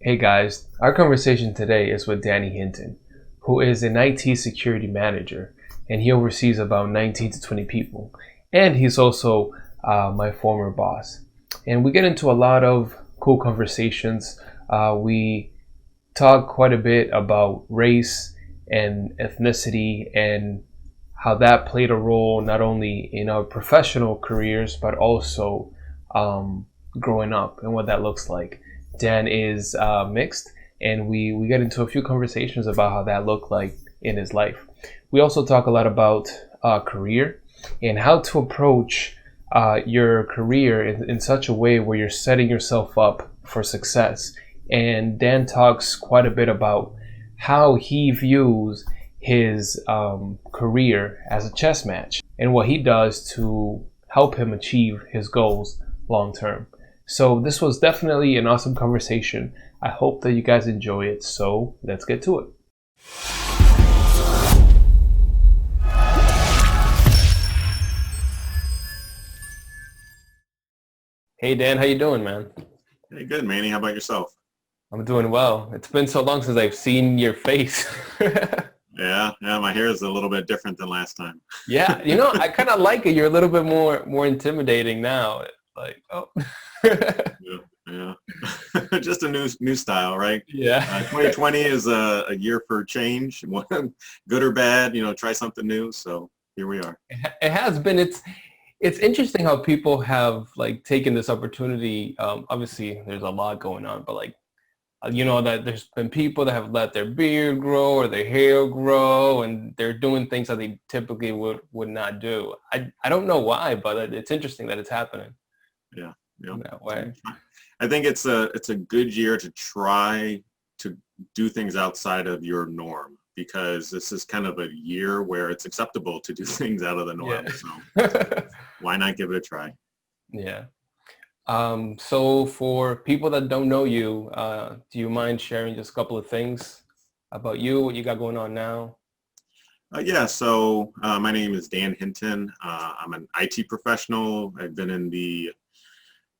Hey guys, our conversation today is with Danny Hinton, who is an IT security manager, and he oversees about 19 to 20 people. And he's also my former boss. And we get into a lot of cool conversations. We talk quite a bit about race and ethnicity and how that played a role not only in our professional careers but also growing up and what that looks like. Dan is mixed, and we get into a few conversations about how that looked like in his life. We also talk a lot about career and how to approach your career in such a way where you're setting yourself up for success. And Dan talks quite a bit about how he views his career as a chess match and what he does to help him achieve his goals long term. So this was definitely an awesome conversation. I hope that you guys enjoy it. So let's get to it. Hey Dan, how you doing, man? Hey, good, Manny. How about yourself? I'm doing well. It's been so long since I've seen your face. Yeah, my hair is a little bit different than last time. Yeah, I kind of like it. You're a little bit more intimidating now. Like, oh. Yeah. Just a new style, right? Yeah. 2020 is a year for change, good or bad. Try something new. So here we are. It has been. It's interesting how people have like taken this opportunity. Obviously, there's a lot going on, but like that there's been people that have let their beard grow or their hair grow, and they're doing things that they typically would not do. I don't know why, but it's interesting that it's happening Yeah, yeah. in that way. I think it's a good year to try to do things outside of your norm because this is kind of a year where it's acceptable to do things out of the norm. Yeah. So why not give it a try? Yeah. So for people that don't know you, do you mind sharing just a couple of things about you, what you got going on now? Yeah, so my name is Dan Hinton. I'm an IT professional. I've been in the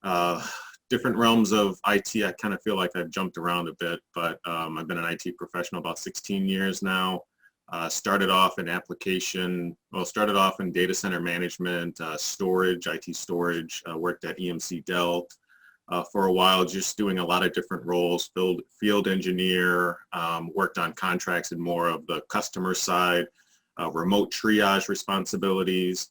uh, different realms of IT. I kind of feel like I've jumped around a bit, but I've been an IT professional about 16 years now. Started off started off in data center management, storage, IT storage, worked at EMC Dell for a while, just doing a lot of different roles, field engineer, worked on contracts and more of the customer side, remote triage responsibilities.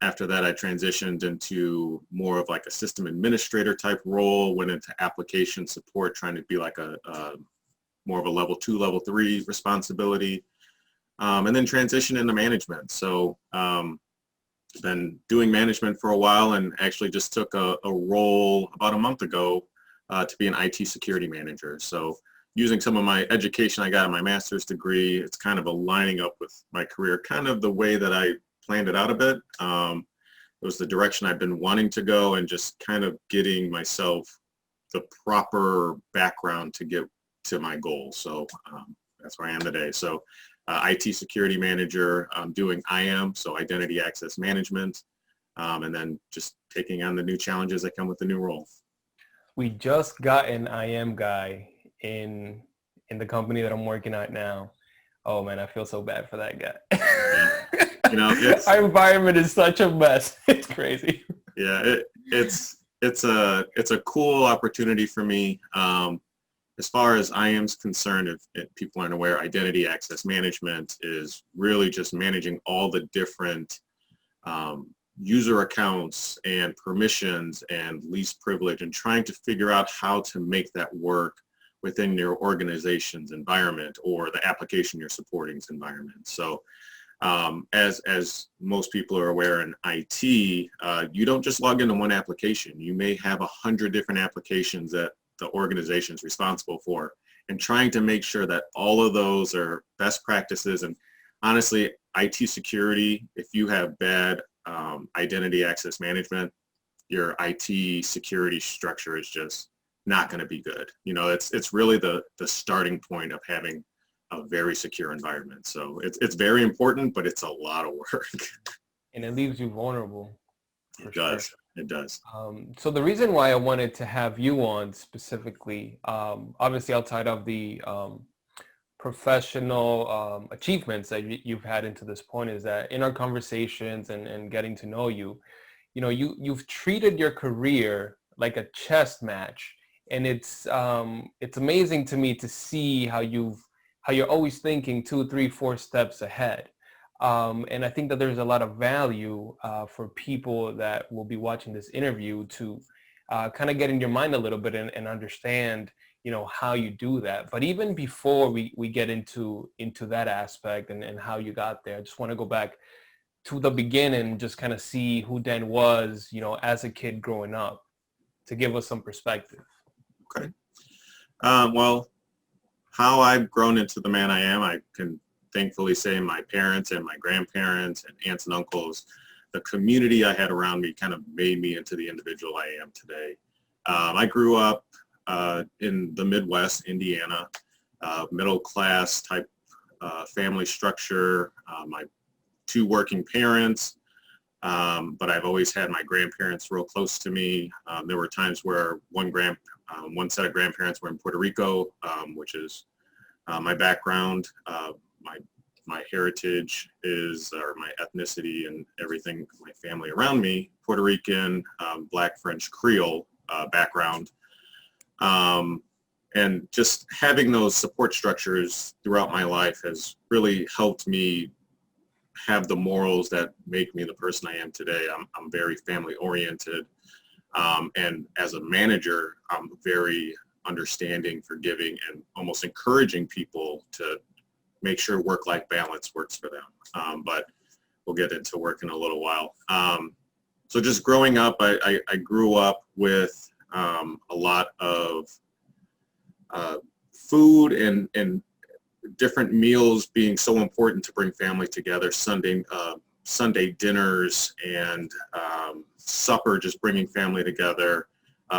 After that, I transitioned into more of like a system administrator type role, went into application support, trying to be like a more of a level 2, level 3 responsibility, and then transition into management. So been doing management for a while and actually just took a role about a month ago to be an IT security manager. So using some of my education I got in my master's degree, it's kind of aligning up with my career, kind of the way that I planned it out a bit. It was the direction I've been wanting to go and just kind of getting myself the proper background to get to my goal. So that's where I am today. So IT security manager, doing IAM, so identity access management, and then just taking on the new challenges that come with the new role. We just got an IM guy in the company that I'm working at now. Oh man, I feel so bad for that Yeah. guy. It's Our environment is such a mess. It's crazy. yeah, it's a cool opportunity for me. As far as IAM's concerned, if people aren't aware, identity access management is really just managing all the different user accounts and permissions and least privilege and trying to figure out how to make that work within your organization's environment or the application you're supporting's environment. So as most people are aware in IT, you don't just log into one application. You may have 100 different applications that the organization is responsible for, and trying to make sure that all of those are best practices. And honestly, IT security, if you have bad identity access management, your IT security structure is just not going to be good. It's really the starting point of having a very secure environment. So it's very important, but it's a lot of work. And it leaves you vulnerable for It sure. does. It does. So the reason why I wanted to have you on specifically, obviously outside of the professional achievements that you've had into this point, is that in our conversations and getting to know you, you've treated your career like a chess match, and it's amazing to me to see how you're always thinking 2, 3, 4 steps ahead. And I think that there's a lot of value for people that will be watching this interview to kind of get in your mind a little bit and understand, how you do that. But even before we get into that aspect and how you got there, I just want to go back to the beginning and just kind of see who Dan was, as a kid growing up, to give us some perspective. Okay. Well, how I've grown into the man I am, I can thankfully say my parents and my grandparents and aunts and uncles, the community I had around me kind of made me into the individual I am today. I grew up in the Midwest, Indiana, middle class type family structure. My 2 working parents, but I've always had my grandparents real close to me. There were times where one set of grandparents were in Puerto Rico, which is my background. My heritage is, or my ethnicity and everything, my family around me, Puerto Rican, Black, French, Creole background. And just having those support structures throughout my life has really helped me have the morals that make me the person I am today. I'm very family oriented. And as a manager, I'm very understanding, forgiving, and almost encouraging people to make sure work-life balance works for them. But we'll get into work in a little while. So just growing up, I grew up with a lot of food and different meals being so important to bring family together. Sunday dinners and supper, just bringing family together.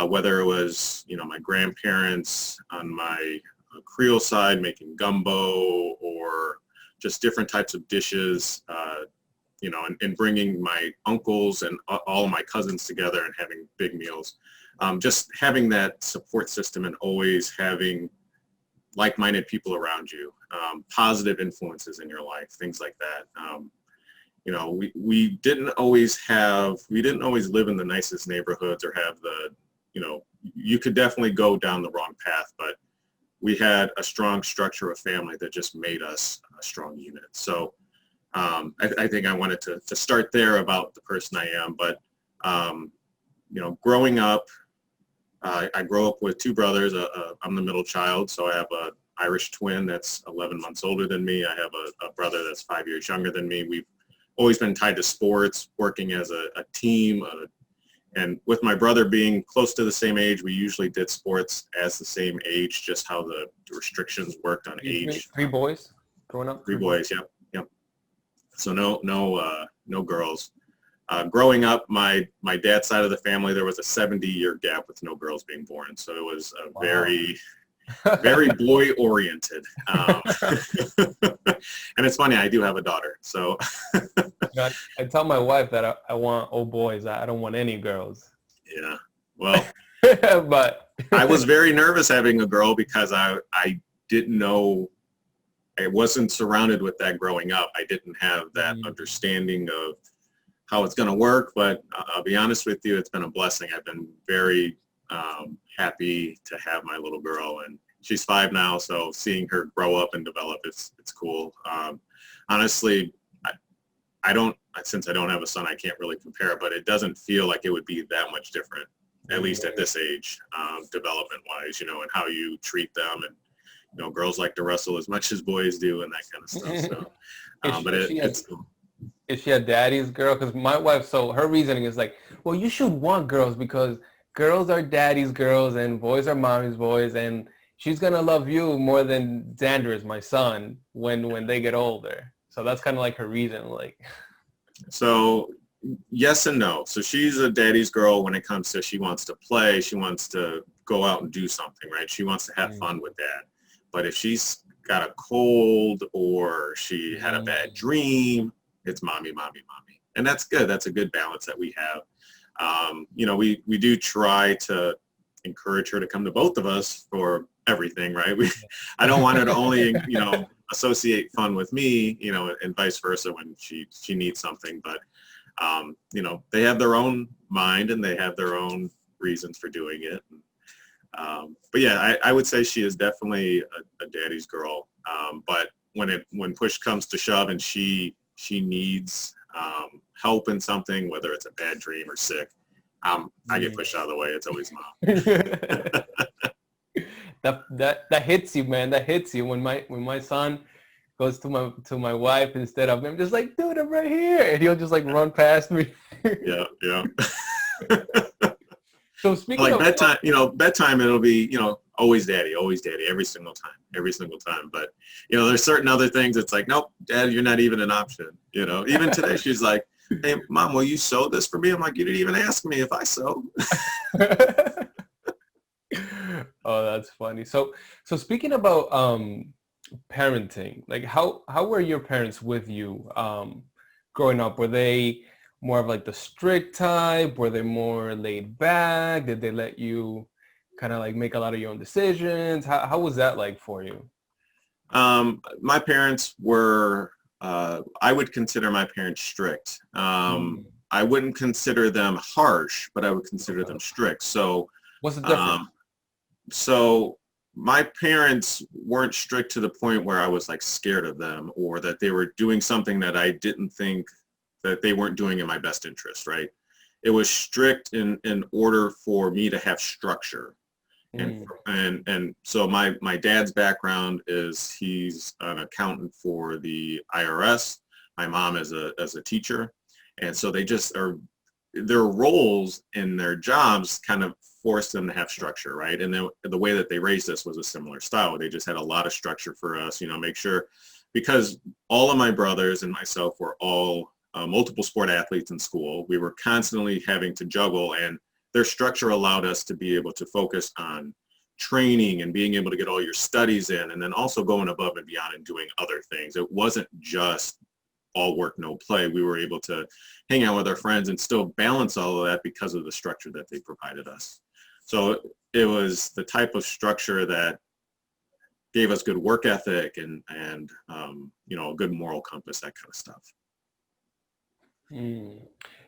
Whether it was, my grandparents on my Creole side making gumbo, or just different types of dishes, and bringing my uncles and all of my cousins together and having big meals. Just having that support system and always having like-minded people around you, positive influences in your life, things like that. We didn't always live in the nicest neighborhoods or have you could definitely go down the wrong path, but we had a strong structure of family that just made us a strong unit. So I think I wanted to start there about the person I am. But, growing up, I grew up with 2 brothers. I'm the middle child, so I have an Irish twin that's 11 months older than me. I have a brother that's 5 years younger than me. We've always been tied to sports, working as a team. And with my brother being close to the same age, we usually did sports as the same age, just how the restrictions worked on age. 3 boys growing up? 3 boys, yep. So no girls. Growing up, my dad's side of the family, there was a 70-year gap with no girls being born. So it was a very, very boy-oriented. And it's funny, I do have a daughter. So I tell my wife that I want old boys. I don't want any girls. Yeah, well, but I was very nervous having a girl because I didn't know. I wasn't surrounded with that growing up. I didn't have that understanding of how it's going to work, but I'll be honest with you, it's been a blessing. I've been very happy to have my little girl, and she's 5 now, so seeing her grow up and develop, it's cool. Honestly, since I don't have a son, I can't really compare, but it doesn't feel like it would be that much different, at least at this age, development-wise, and how you treat them. And girls like to wrestle as much as boys do and that kind of stuff. So, it's cool. Is she a daddy's girl? Because my wife, so her reasoning is like, well, you should want girls because girls are daddy's girls and boys are mommy's boys, and she's gonna love you more than Xander is my son when they get older. So that's kind of like her reason, like. So yes and no. So she's a daddy's girl when it comes to she wants to play, she wants to go out and do something, right? She wants to have fun with that. But if she's got a cold or she had a bad dream, it's mommy, mommy, mommy. And that's good. That's a good balance that we have. We do try to encourage her to come to both of us for everything, right? I don't want her to only, associate fun with me, and vice versa when she needs something. But, they have their own mind and they have their own reasons for doing it. But yeah, I would say she is definitely a daddy's girl. But when push comes to shove and she needs help in something, whether it's a bad dream or sick, I get pushed out of the way. It's always mom. That hits you, man. That hits you when my son goes to my wife instead of him, just like, dude, I'm right here, and he'll just like run past me. Yeah. So speaking like of bedtime, it'll be, always daddy, every single time. But, there's certain other things. It's like, nope, dad, you're not even an option. Even today, she's like, hey, mom, will you sew this for me? I'm like, you didn't even ask me if I sew. Oh, that's funny. So speaking about parenting, like how were your parents with you growing up? Were they more of like the strict type? Were they more laid back? Did they let you kind of like make a lot of your own decisions? How was that like for you? My parents were, I would consider my parents strict. I wouldn't consider them harsh, but I would consider them strict. So, What's the difference? so my parents weren't strict to the point where I was like scared of them or that they were doing something that I didn't think that they weren't doing in my best interest, right? It was strict in order for me to have structure. And so my dad's background is he's an accountant for the IRS. My mom is a teacher. And so they just are, their roles in their jobs kind of forced them to have structure, right? And then the way that they raised us was a similar style. They just had a lot of structure for us, make sure, because all of my brothers and myself were all multiple sport athletes in school. We were constantly having to juggle, and their structure allowed us to be able to focus on training and being able to get all your studies in, and then also going above and beyond and doing other things. It wasn't just all work, no play. We were able to hang out with our friends and still balance all of that because of the structure that they provided us. So it was the type of structure that gave us good work ethic and a good moral compass, that kind of stuff.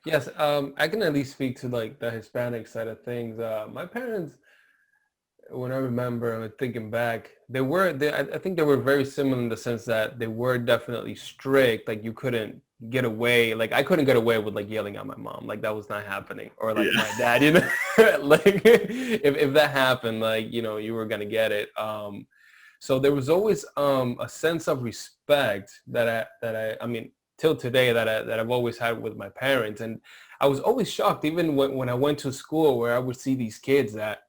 Yes, I can at least speak to like the Hispanic side of things. My parents, when I remember thinking back, I think they were very similar in the sense that they were definitely strict. Like you couldn't get away. Like I couldn't get away with like yelling at my mom. Like that was not happening. Or like my dad, like if that happened, like, you were going to get it. So there was always a sense of respect that I mean, till today that I've always had with my parents. And I was always shocked, even when I went to school, where I would see these kids that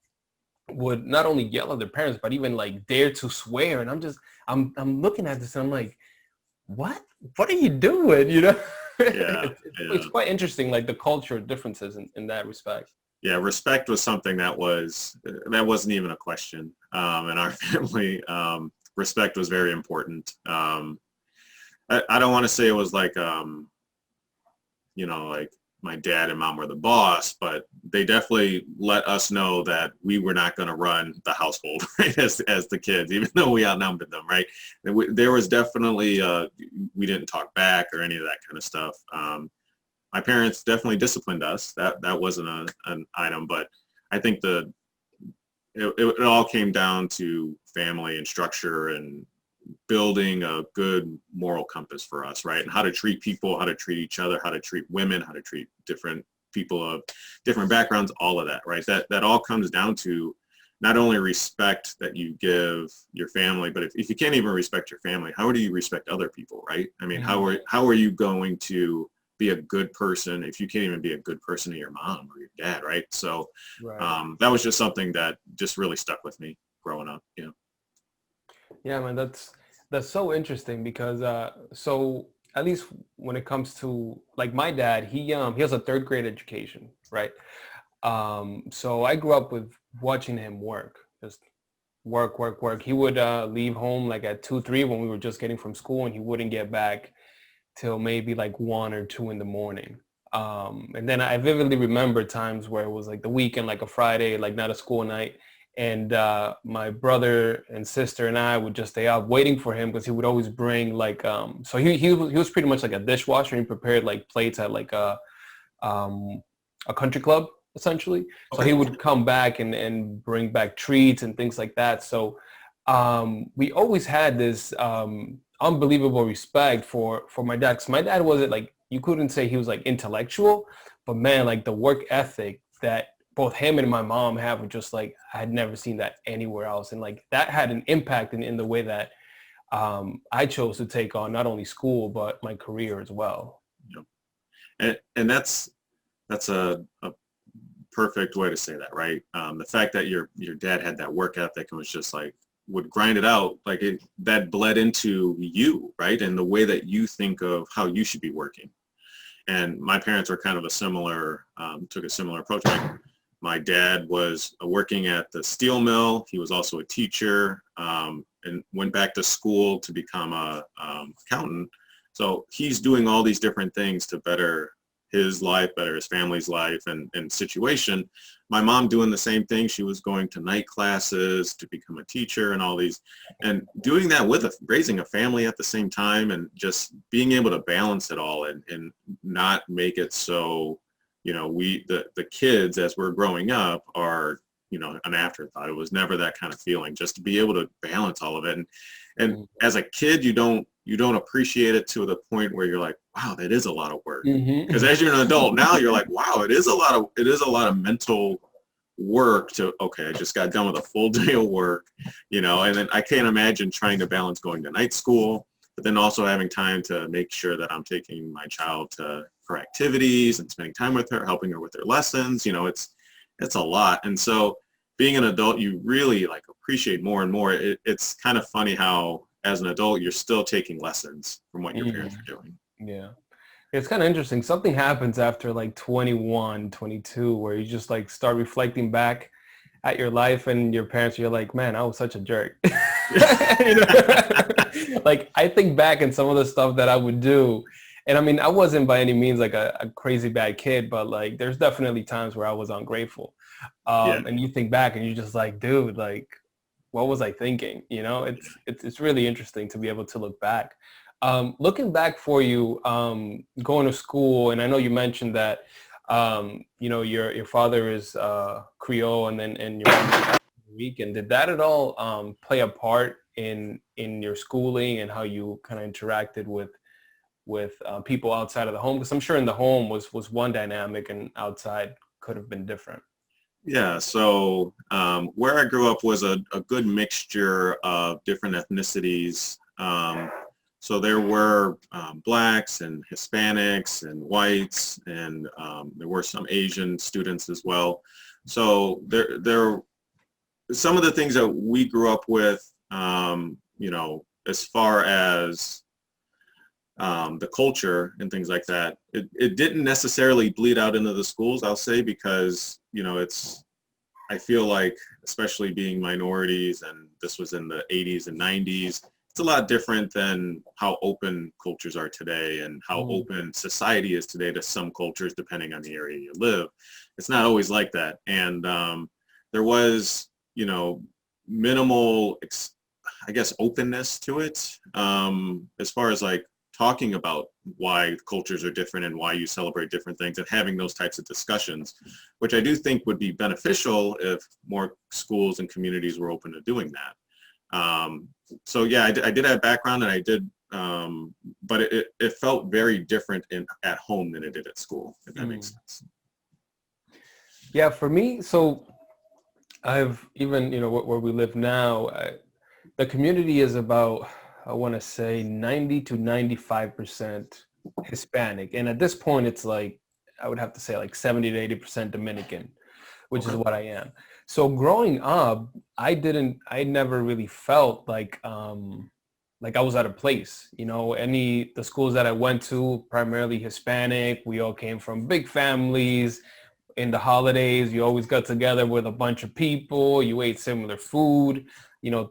would not only yell at their parents, but even like dare to swear. And I'm looking at this and I'm like, what are you doing? It's quite interesting, like the culture differences in that respect. Yeah, respect was something that wasn't even a question in our family. Respect was very important. I don't want to say it was like like my dad and mom were the boss, but they definitely let us know that we were not going to run the household, right, as the kids, even though we outnumbered them, right? There was definitely we didn't talk back or any of that kind of stuff. My parents definitely disciplined us. That wasn't an item, but I think it all came down to family and structure and building a good moral compass for us, right? And how to treat people, how to treat each other, how to treat women, how to treat different people of different backgrounds, all of that, right? That all comes down to not only respect that you give your family, but if you can't even respect your family, how do you respect other people, right? I mean, how are you going to be a good person if you can't even be a good person to your mom or your dad, right? So that was just something that just really stuck with me growing up. Yeah, man, that's so interesting because so at least when it comes to like my dad, he has a third grade education, right? So I grew up with watching him work, just work. He would leave home like at 2, 3 when we were just getting from school, and he wouldn't get back till maybe like 1 or 2 in the morning. And then I vividly remember times where it was like the weekend, like a Friday, like not a school night. And my brother and sister and I would just stay out waiting for him because he would always bring like, so he was pretty much like a dishwasher, and he prepared like plates at like um, a country club essentially. So he Okay. would come back and bring back treats and things like that. So we always had this unbelievable respect for my dad. Because my dad wasn't like, you couldn't say he was like intellectual, but man, like the work ethic that both him and my mom have were just like, I had never seen that anywhere else. And like that had an impact in the way that I chose to take on not only school, but my career as well. Yep. And that's a perfect way to say that, right? The fact that your dad had that work ethic and was just like would grind it out, like that bled into you, right? And the way that you think of how you should be working. And my parents were kind of took a similar approach. My dad was working at the steel mill. He was also a teacher, and went back to school to become a accountant. So he's doing all these different things to better his life, better his family's life and situation. My mom doing the same thing. She was going to night classes to become a teacher and all these, and doing that with raising a family at the same time, and just being able to balance it all and not make it so, the kids as we're growing up are, an afterthought. It was never that kind of feeling, just to be able to balance all of it. And as a kid, you don't appreciate it to the point where you're like, wow, that is a lot of work. Mm-hmm. Because as you're an adult now, you're like, wow, it is a lot of mental work to, okay, I just got done with a full day of work, and then I can't imagine trying to balance going to night school, but then also having time to make sure that I'm taking my child for activities and spending time with her, helping her with her lessons. It's a lot. And so being an adult, you really like appreciate more and more. It's kind of funny how as an adult, you're still taking lessons from what your parents are doing. Yeah. It's kind of interesting. Something happens after like 21, 22, where you just like start reflecting back at your life and your parents. You're like, man, I was such a jerk. You know? Like I think back in some of the stuff that I would do. And I mean, I wasn't by any means like a crazy bad kid, but like there's definitely times where I was ungrateful. Yeah. And you think back and you're just like, dude, like, what was I thinking? It's really interesting to be able to look back. Looking back for you, going to school, and I know you mentioned that your father is Creole, and your mom is Puerto Rican. Did that at all play a part in your schooling and how you kind of interacted with people outside of the home? Because I'm sure in the home was one dynamic, and outside could have been different. Yeah, so where I grew up was a good mixture of different ethnicities. So there were blacks and Hispanics and whites, and there were some Asian students as well. So there some of the things that we grew up with, as far as the culture and things like that, it didn't necessarily bleed out into the schools, I'll say, because I feel like, especially being minorities, and this was in the 80s and 90s, it's a lot different than how open cultures are today and how open society is today to some cultures, depending on the area you live. It's not always like that. And there was, minimal, I guess, openness to it, as far as like talking about why cultures are different and why you celebrate different things, and having those types of discussions, which I do think would be beneficial if more schools and communities were open to doing that. So yeah, I did have background, and I did, but it felt very different at home than it did at school, if that makes sense. Yeah, for me, so I've even, where we live now, the community is about, I want to say 90 to 95% Hispanic. And at this point, it's like, I would have to say like 70 to 80% Dominican, which is Okay. what I am. So growing up, I never really felt like I was out of place. The schools that I went to, primarily Hispanic, we all came from big families. In the holidays, you always got together with a bunch of people, you ate similar food,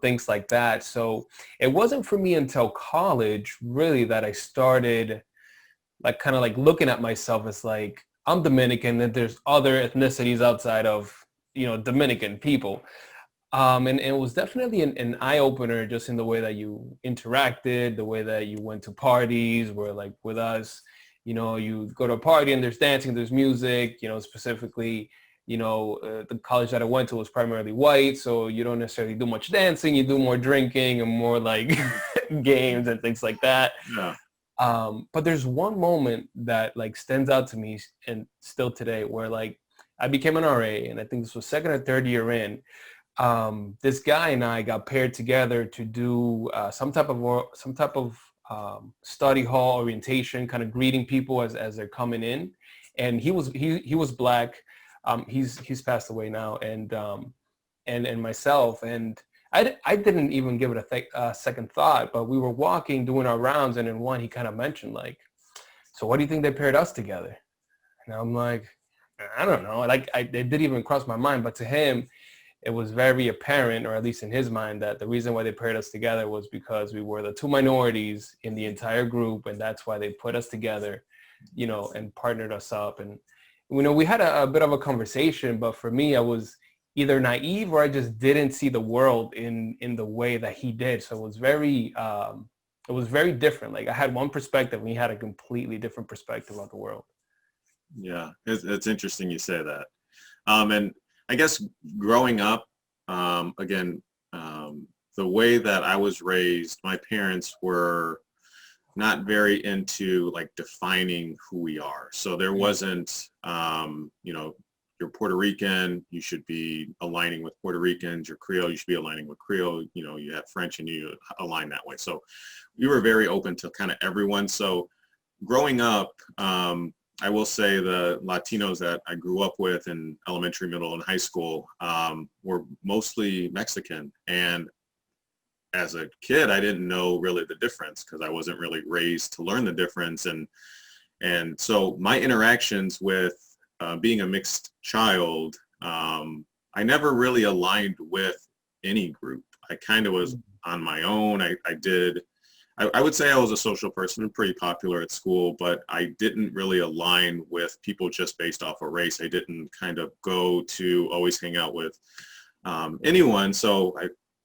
things like that. So it wasn't for me until college really that I started like kind of like looking at myself as like I'm Dominican and there's other ethnicities outside of, you know, Dominican people. And it was definitely an eye opener just in the way that you interacted, the way that you went to parties, where like with us, you know, you go to a party and there's dancing, there's music, you know, specifically, you know, the college that I went to was primarily white. So you don't necessarily do much dancing, you do more drinking and more like games and things like that. Yeah. But there's one moment that like stands out to me and still today where like I became an RA and I think this was second or third year in. This guy and I got paired together to do some type of study hall orientation, kind of greeting people as they're coming in. And he was black. He's passed away now, and myself, and I didn't even give it a second thought. But we were walking, doing our rounds, and in one he kind of mentioned like, "So what do you think they paired us together?" And I'm like, I don't know. Like it didn't even cross my mind, but to him it was very apparent, or at least in his mind, that the reason why they paired us together was because we were the two minorities in the entire group, and that's why they put us together, you know, and partnered us up. And you know, we had a bit of a conversation, but for me, I was either naive or I just didn't see the world in the way that he did. So it was very different. Like I had one perspective, and he had a completely different perspective of the world. Yeah, it's interesting you say that. And I guess growing up, again, the way that I was raised, my parents were not very into like defining who we are. So there wasn't, you know, you're Puerto Rican, you should be aligning with Puerto Ricans. You're Creole, you should be aligning with Creole. You know, you have French and you align that way. So we were very open to kind of everyone. So growing up, I will say the Latinos that I grew up with in elementary, middle, and high school were mostly Mexican. And as a kid, I didn't know really the difference because I wasn't really raised to learn the difference. And so my interactions with being a mixed child, I never really aligned with any group. I kind of was on my own. I would say I was a social person and pretty popular at school, but I didn't really align with people just based off of race. I didn't kind of go to always hang out with anyone. So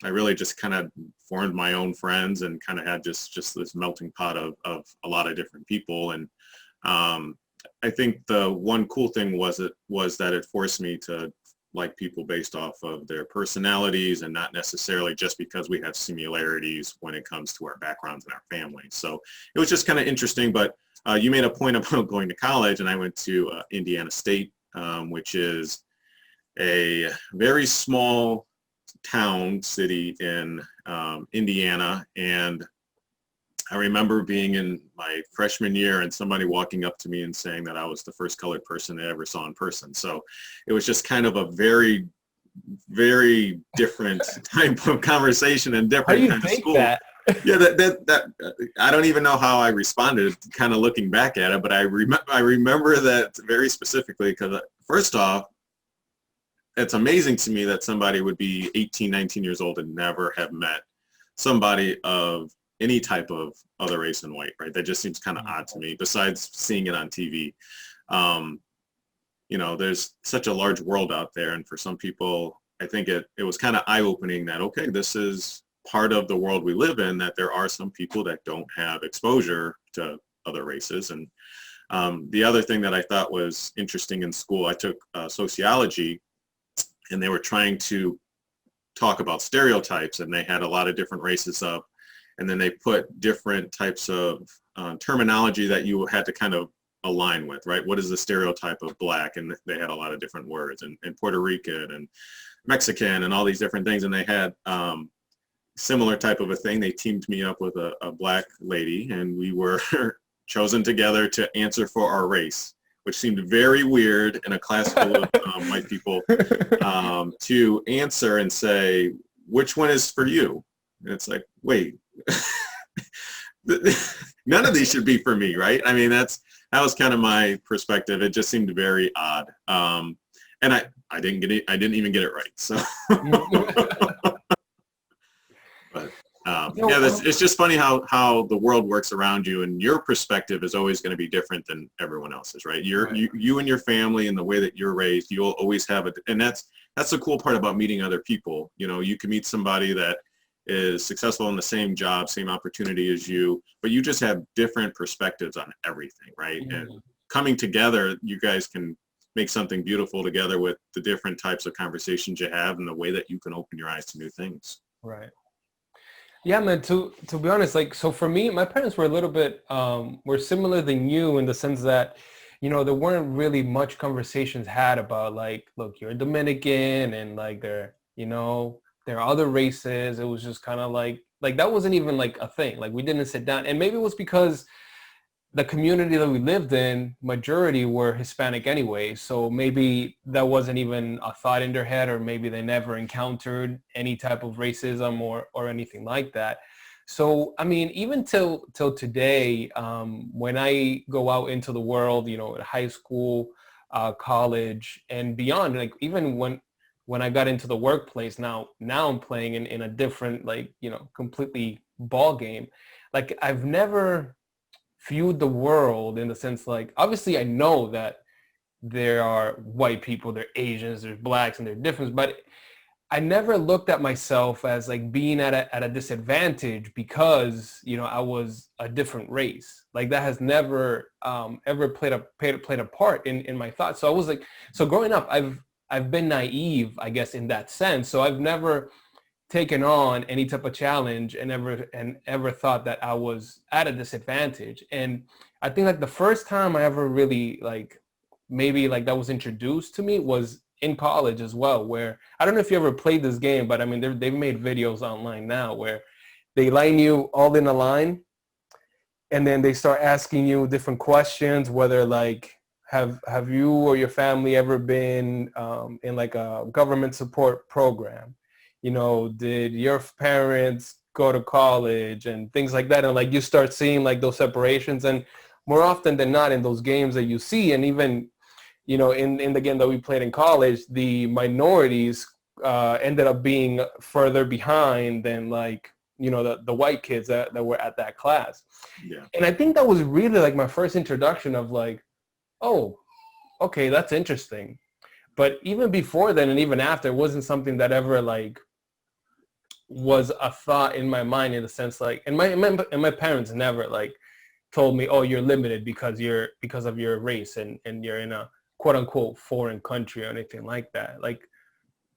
I really just kind of formed my own friends and kind of had just this melting pot of a lot of different people. And I think the one cool thing was that it forced me to like people based off of their personalities and not necessarily just because we have similarities when it comes to our backgrounds and our families. So it was just kind of interesting, but you made a point about going to college, and I went to Indiana State, which is a very small city in Indiana. And I remember being in my freshman year and somebody walking up to me and saying that I was the first colored person they ever saw in person. So it was just kind of a very, very different type of conversation and different kind of school. That? Yeah, that I don't even know how I responded kind of looking back at it, but I remember that very specifically because first off, it's amazing to me that somebody would be 18, 19 years old and never have met somebody of any type of other race than white, right? That just seems kind of odd to me, besides seeing it on TV. You know, there's such a large world out there. And for some people, I think it was kind of eye-opening that, okay, this is part of the world we live in, that there are some people that don't have exposure to other races. And the other thing that I thought was interesting in school, I took sociology, and they were trying to talk about stereotypes, and they had a lot of different races up. And then they put different types of terminology that you had to kind of align with, right? What is the stereotype of black? And they had a lot of different words, and Puerto Rican and Mexican and all these different things. And they had similar type of a thing. They teamed me up with a black lady, and we were chosen together to answer for our race, which seemed very weird in a class full of white people, to answer and say, which one is for you? And it's like, wait, none of these should be for me, right? I mean, that was kind of my perspective. It just seemed very odd. And I didn't even get it right. So, but, Yeah, it's just funny how the world works around you, and your perspective is always going to be different than everyone else's, right? You and your family and the way that you're raised, you'll always have it, and that's the cool part about meeting other people. You know, you can meet somebody that is successful in the same job, same opportunity as you, but you just have different perspectives on everything, right? Mm-hmm. And coming together, you guys can make something beautiful together with the different types of conversations you have and the way that you can open your eyes to new things. Right. Yeah, man, to be honest, like, so for me, my parents were a little bit, were similar than you in the sense that, there weren't really much conversations had about like, look, you're Dominican and like there are other races. It was just kind of like that wasn't even like a thing. Like we didn't sit down, and maybe it was because the community that we lived in, majority were Hispanic anyway. So maybe that wasn't even a thought in their head, or maybe they never encountered any type of racism or anything like that. So, I mean, even till today, when I go out into the world, at high school, college and beyond, like even when I got into the workplace, now I'm playing in a different, like, completely ball game. Like I've never viewed the world in the sense, like, obviously I know that there are white people, there are Asians, there's blacks, and there's difference, but I never looked at myself as like being at a disadvantage because I was a different race. Like that has never ever played a part in my thoughts. So I was like, so growing up, I've been naive, I guess, in that sense. So I've never taken on any type of challenge and ever thought that I was at a disadvantage. And I think like the first time I ever really like maybe like that was introduced to me was in college as well, where I don't know if you ever played this game, but I mean they've made videos online now where they line you all in a line and then they start asking you different questions, whether like have you or your family ever been in like a government support program? Did your parents go to college and things like that? And like you start seeing like those separations, and more often than not in those games that you see, and even, in the game that we played in college, the minorities ended up being further behind than like, the white kids that were at that class. Yeah. And I think that was really like my first introduction of like, oh, okay, that's interesting. But even before then and even after, it wasn't something that ever like was a thought in my mind, in the sense like, and my parents never like told me, oh, you're limited because of your race and you're in a quote unquote foreign country or anything like that. Like,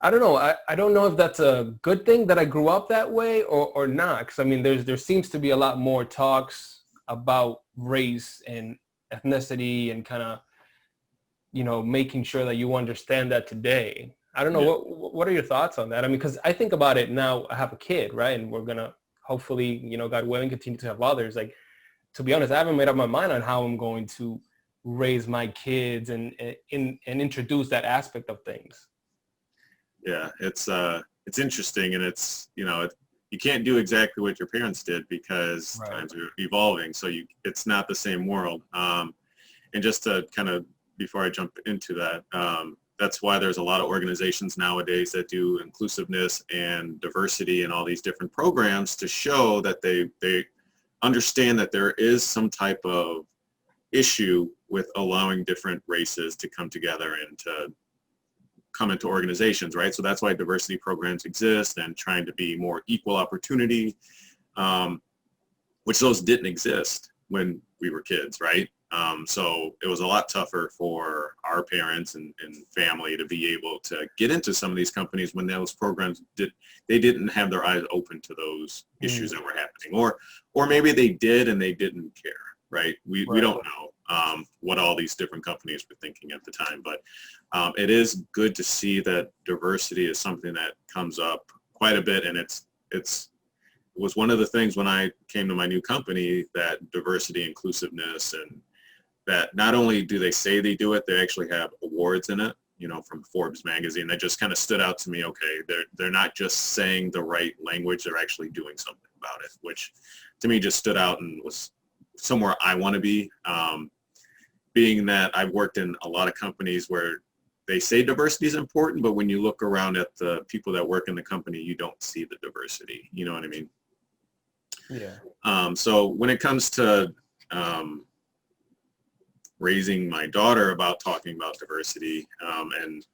I don't know. I don't know if that's a good thing that I grew up that way or not. Because I mean, there seems to be a lot more talks about race and ethnicity and kind of, making sure that you understand that today. I don't know. Yeah. What are your thoughts on that? I mean, because I think about it now. I have a kid, right? And we're going to hopefully, God willing, continue to have others. Like, to be honest, I haven't made up my mind on how I'm going to raise my kids and introduce that aspect of things. Yeah, it's interesting, and it's, you can't do exactly what your parents did because Right. times are evolving. So it's not the same world. And just to kind of, before I jump into that, that's why there's a lot of organizations nowadays that do inclusiveness and diversity and all these different programs to show that they understand that there is some type of issue with allowing different races to come together and to come into organizations, right? So that's why diversity programs exist, and trying to be more equal opportunity, which those didn't exist when we were kids, right? So it was a lot tougher for our parents and family to be able to get into some of these companies when those programs didn't have their eyes open to those issues that were happening, or maybe they did and they didn't care, right? We don't know what all these different companies were thinking at the time, but it is good to see that diversity is something that comes up quite a bit, and it was one of the things when I came to my new company, that diversity, inclusiveness, and that not only do they say they do it, they actually have awards in it, from Forbes magazine. That just kind of stood out to me. Okay, they're not just saying the right language, they're actually doing something about it, which to me just stood out and was somewhere I want to be. Being that I've worked in a lot of companies where they say diversity is important, but when you look around at the people that work in the company, you don't see the diversity. You know what I mean? Yeah. So when it comes to raising my daughter about talking about diversity, and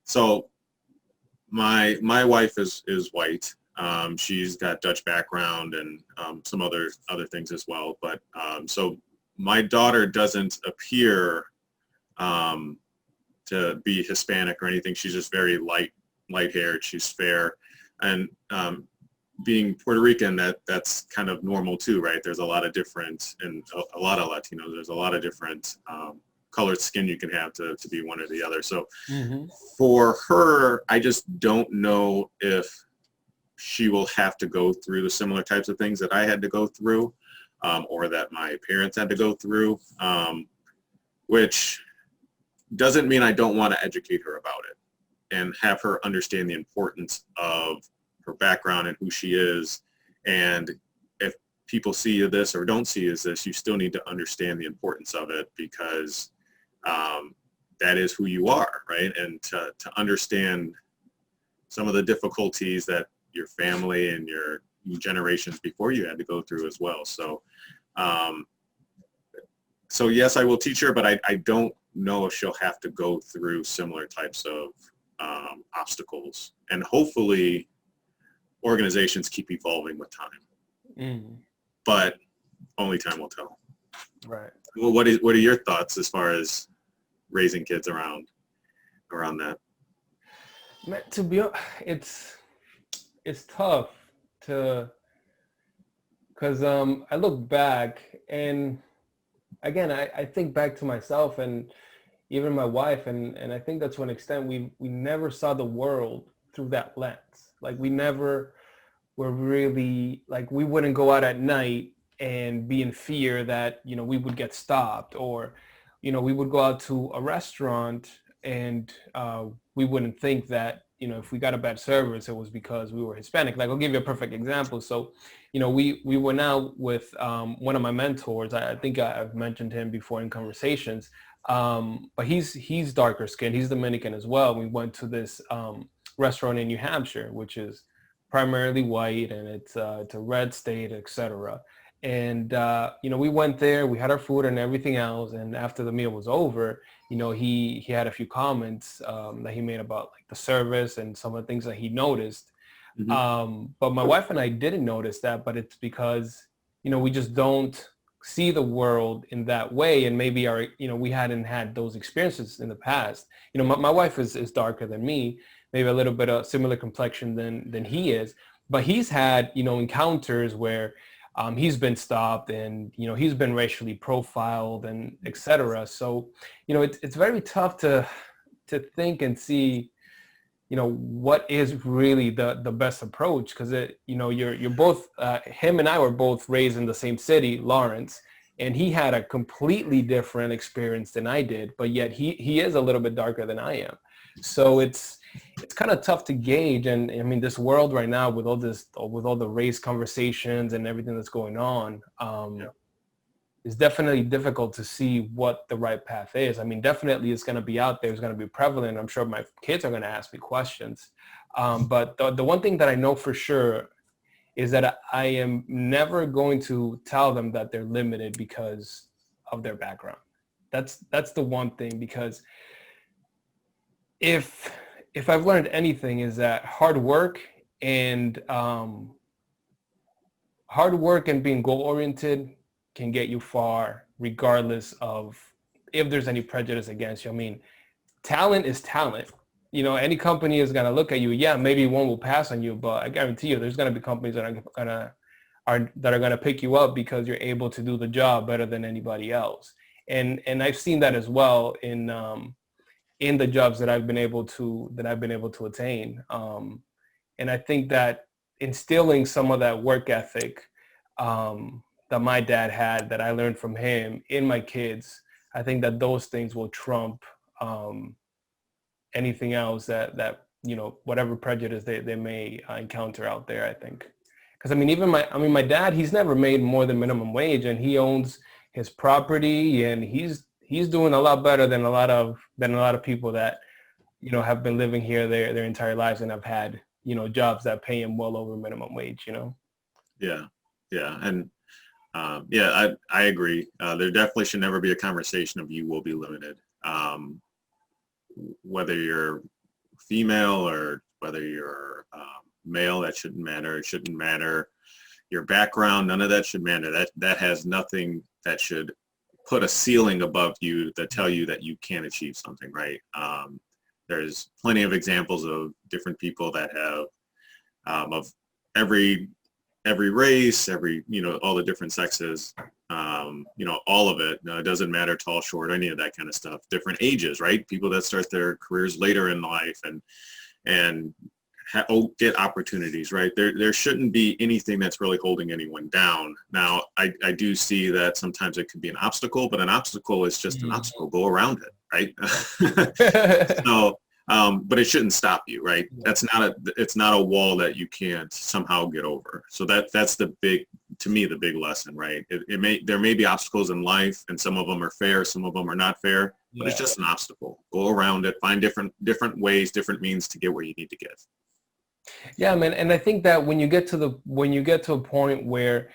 so my wife is white. She's got Dutch background and some other things as well. But so my daughter doesn't appear to be Hispanic or anything. She's just very light haired. She's fair, and being Puerto Rican, that's kind of normal too, right? There's a lot of different, and a lot of Latinos. There's a lot of different colored skin you can have to be one or the other. So Mm-hmm. for her, I just don't know if she will have to go through the similar types of things that I had to go through, or that my parents had to go through, which doesn't mean I don't want to educate her about it and have her understand the importance of her background and who she is. And if people see you this or don't see you as this, you still need to understand the importance of it, because that is who you are, right? And to understand some of the difficulties that your family and your generations before you had to go through as well. So, so yes, I will teach her, but I don't know if she'll have to go through similar types of obstacles. And hopefully organizations keep evolving with time, but only time will tell. Right. Well, what are your thoughts as far as raising kids around that? Man, to be honest, it's tough to, because I look back, and again I think back to myself and even my wife, and I think that to an extent we never saw the world through that lens. Like we never were really, like, we wouldn't go out at night and be in fear that, we would get stopped, or, we would go out to a restaurant and we wouldn't think that, if we got a bad service, it was because we were Hispanic. Like, I'll give you a perfect example. So, we went out with one of my mentors. I think I've mentioned him before in conversations, but he's darker skinned. He's Dominican as well. We went to this restaurant in New Hampshire, which is primarily white, and it's a red state, etc. And we went there, we had our food and everything else, and after the meal was over, he had a few comments that he made about like the service and some of the things that he noticed. But my wife and I didn't notice that, but it's because we just don't see the world in that way, and maybe we hadn't had those experiences in the past. My wife is darker than me, maybe a little bit of similar complexion than he is, but he's had encounters where he's been stopped, and he's been racially profiled, and etc. So it's very tough to think and see what is really the best approach, because you're both him and I were both raised in the same city, Lawrence, and he had a completely different experience than I did, but yet he is a little bit darker than I am. So it's kind of tough to gauge. And I mean, this world right now with all the race conversations and everything that's going on, it's definitely difficult to see what the right path is. I mean, definitely it's going to be out there. It's going to be prevalent. I'm sure my kids are going to ask me questions. But the one thing that I know for sure is that I am never going to tell them that they're limited because of their background. That's the one thing, because if I've learned anything, is that hard work and being goal oriented can get you far, regardless of if there's any prejudice against you. I mean, talent is talent. Any company is gonna look at you. Yeah, maybe one will pass on you, but I guarantee you, there's gonna be companies that are gonna pick you up because you're able to do the job better than anybody else. And I've seen that as well in the jobs that I've been able to attain. And I think that instilling some of that work ethic that my dad had, that I learned from him, in my kids, I think that those things will trump anything else that whatever prejudice they may encounter out there. I think, because I mean, even my dad, he's never made more than minimum wage, and he owns his property, and he's doing a lot better than a lot of people that have been living here their entire lives and have had jobs that pay him well over minimum wage. Yeah. Yeah. And yeah, I agree. There definitely should never be a conversation of you will be limited. Whether you're female or whether you're male, that shouldn't matter. It shouldn't matter your background. None of that should matter. That has nothing that should put a ceiling above you that tell you that you can't achieve something, right? There's plenty of examples of different people that have of every race, all the different sexes, all of it. No, it doesn't matter tall, short, any of that kind of stuff. Different ages, right? People that start their careers later in life and get opportunities, right? There shouldn't be anything that's really holding anyone down. Now, I do see that sometimes it could be an obstacle, but an obstacle is just an obstacle. Go around it, right? So, but it shouldn't stop you, right? It's not a wall that you can't somehow get over. So that's to me, the big lesson, right? There may be obstacles in life, and some of them are fair, some of them are not fair, but it's just an obstacle. Go around it, find different ways, different means to get where you need to get. Yeah, man. And I think that when you get to a point where,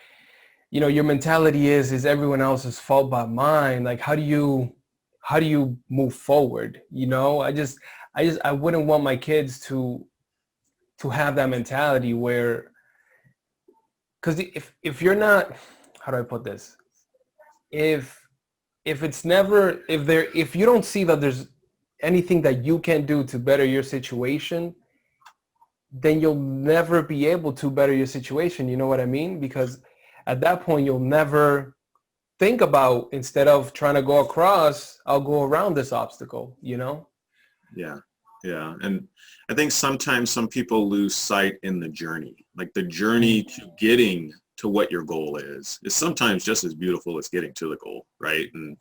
your mentality is everyone else's fault but mine, like how do you move forward? I wouldn't want my kids to have that mentality where, because if you're not, how do I put this? If if you don't see that there's anything that you can do to better your situation, then you'll never be able to better your situation. You know what I mean? Because at that point, you'll never think about, instead of trying to go across, I'll go around this obstacle, Yeah. Yeah. And I think sometimes some people lose sight in the journey, like the journey to getting to what your goal is sometimes just as beautiful as getting to the goal, right? And,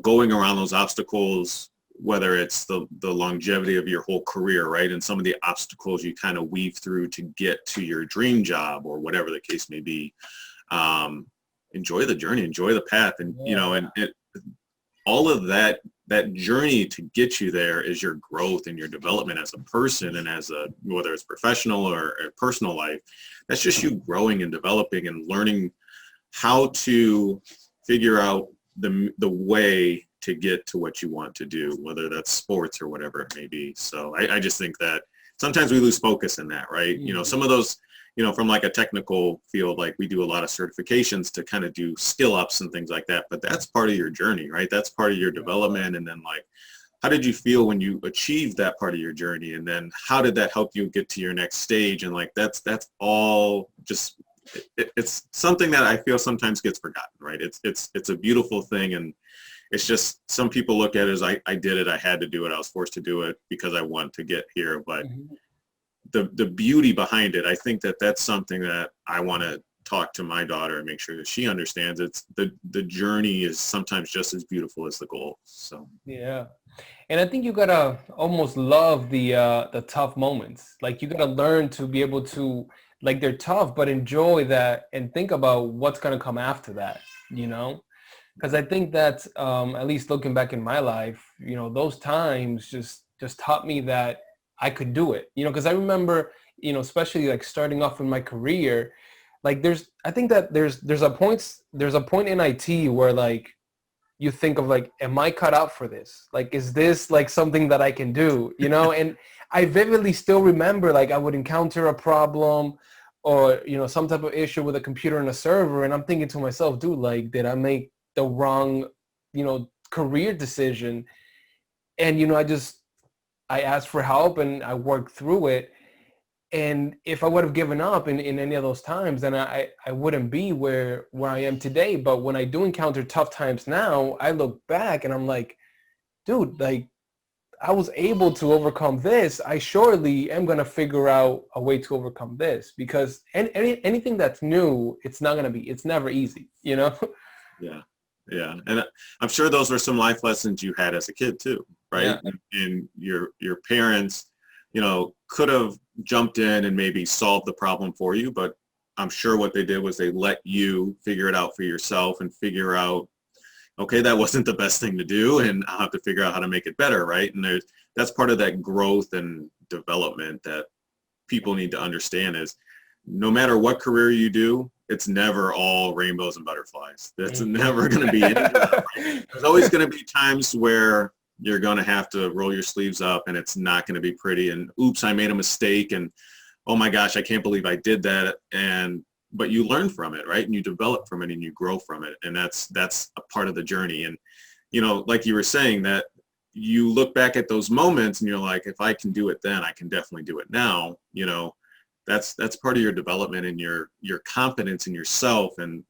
going around those obstacles, whether it's the longevity of your whole career, right? And some of the obstacles you kind of weave through to get to your dream job or whatever the case may be. Enjoy the journey, enjoy the path. And, all of that journey to get you there is your growth and your development as a person and whether it's professional or personal life. That's just you growing and developing and learning how to figure out the way to get to what you want to do, whether that's sports or whatever it may be. So I just think that sometimes we lose focus in that, right? Some of those, from like a technical field, like we do a lot of certifications to kind of do skill ups and things like that, but that's part of your journey, right? That's part of your development. And then like, how did you feel when you achieved that part of your journey? And then how did that help you get to your next stage? And like, that's all just, it's something that I feel sometimes gets forgotten, right? It's a beautiful thing. And it's just, some people look at it as I did it, I had to do it, I was forced to do it because I want to get here. But the beauty behind it, I think that's something that I want to talk to my daughter and make sure that she understands. It's the journey is sometimes just as beautiful as the goal. So yeah. And I think you gotta almost love the tough moments. Like you gotta learn to be able to, like, they're tough, but enjoy that and think about what's gonna come after that, Because I think that, at least looking back in my life, those times just taught me that I could do it, because I remember, especially like starting off in my career, like I think that there's a point in IT where like you think of like, am I cut out for this? Like, is this like something that I can do, And I vividly still remember, like I would encounter a problem or, some type of issue with a computer and a server. And I'm thinking to myself, dude, like, did I make the wrong, career decision? And, I asked for help and I worked through it. And if I would have given up in any of those times, then I wouldn't be where I am today. But when I do encounter tough times now, I look back and I'm like, dude, like I was able to overcome this. I surely am going to figure out a way to overcome this, because anything that's new, it's never easy, Yeah. Yeah. And I'm sure those were some life lessons you had as a kid too, right? Yeah. And your parents, could have jumped in and maybe solved the problem for you, but I'm sure what they did was they let you figure it out for yourself and figure out, okay, that wasn't the best thing to do, and I'll have to figure out how to make it better, right? And that's part of that growth and development that people need to understand is no matter what career you do, it's never all rainbows and butterflies. That's never going to be any of that. Right? There's always going to be times where you're going to have to roll your sleeves up and it's not going to be pretty. And oops, I made a mistake. And oh my gosh, I can't believe I did that. But you learn from it, right? And you develop from it and you grow from it. And that's a part of the journey. And, like you were saying, that you look back at those moments and you're like, if I can do it then, I can definitely do it now. That's part of your development and your confidence in yourself, and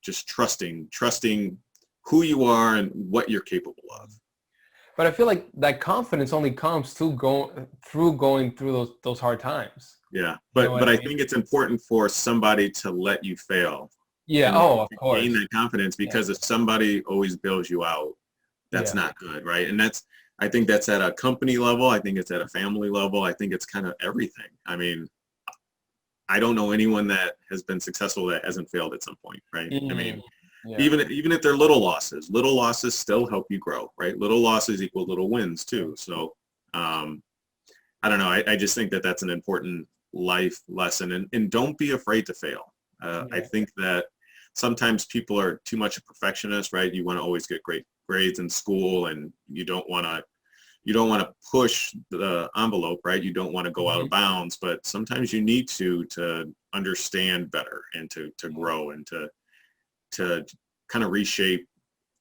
just trusting who you are and what you're capable of. But I feel like that confidence only comes through going through those hard times. Yeah, but I think it's important for somebody to let you fail. Yeah. And Of course. gain that confidence, because if somebody always bails you out, that's not good, right? And I think that's at a company level. I think it's at a family level. I think it's kind of everything. I mean, I don't know anyone that has been successful that hasn't failed at some point, right? I mean, even if they're little losses still help you grow, right? Little losses equal little wins too. So I don't know. I just think that that's an important life lesson, and don't be afraid to fail. I think that sometimes people are too much a perfectionist, right? You want to always get great grades in school, and you don't want to push the envelope, right? You don't want to go out of bounds, but sometimes you need to understand better and to grow and to kind of reshape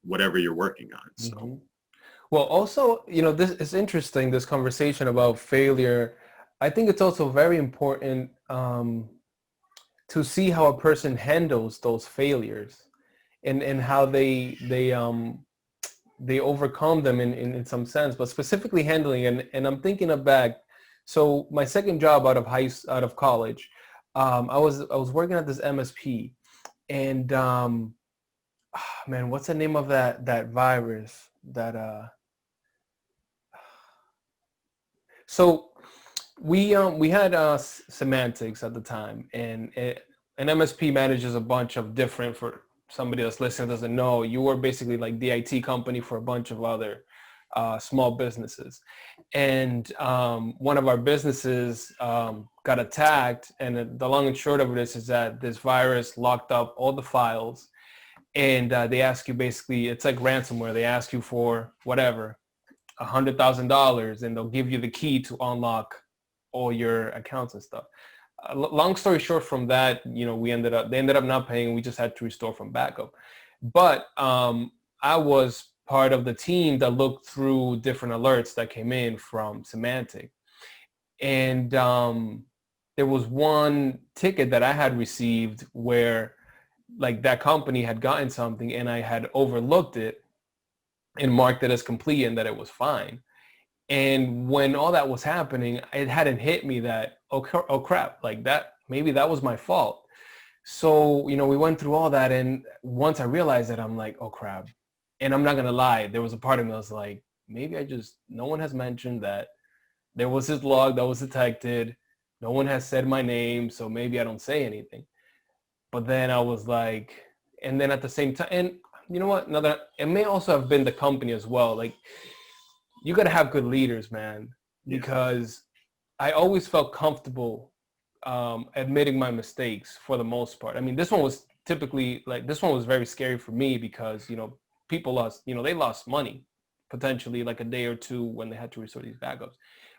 whatever you're working on. So. Well, also, this is interesting, this conversation about failure. I think it's also very important to see how a person handles those failures and how they overcome them in some sense, but specifically handling. And I'm thinking of back. So my second job out of college, I was working at this MSP, and man, what's the name of that virus that so we had semantics at the time, and an MSP manages a bunch of different, for somebody that's listening doesn't know, you were basically like the IT company for a bunch of other small businesses. And one of our businesses got attacked, and the long and short of it is that this virus locked up all the files, and they ask you, basically, it's like ransomware. They ask you for whatever, $100,000, and they'll give you the key to unlock all your accounts and stuff. Long story short, from that, they ended up not paying. We just had to restore from backup. But I was part of the team that looked through different alerts that came in from Symantec. And there was one ticket that I had received where like that company had gotten something and I had overlooked it and marked it as complete and that it was fine. And when all that was happening, it hadn't hit me that, oh crap, like that, maybe that was my fault. So, we went through all that. And once I realized that, I'm like, oh crap. And I'm not going to lie, there was a part of me that was like, maybe no one has mentioned that there was this log that was detected. No one has said my name, so maybe I don't say anything. But then I was like, and then at the same time, and you know what? It may also have been the company as well. Like, you got to have good leaders, man, because I always felt comfortable admitting my mistakes for the most part. I mean, this one was very scary for me because, people lost, they lost money potentially like a day or two when they had to restore these backups.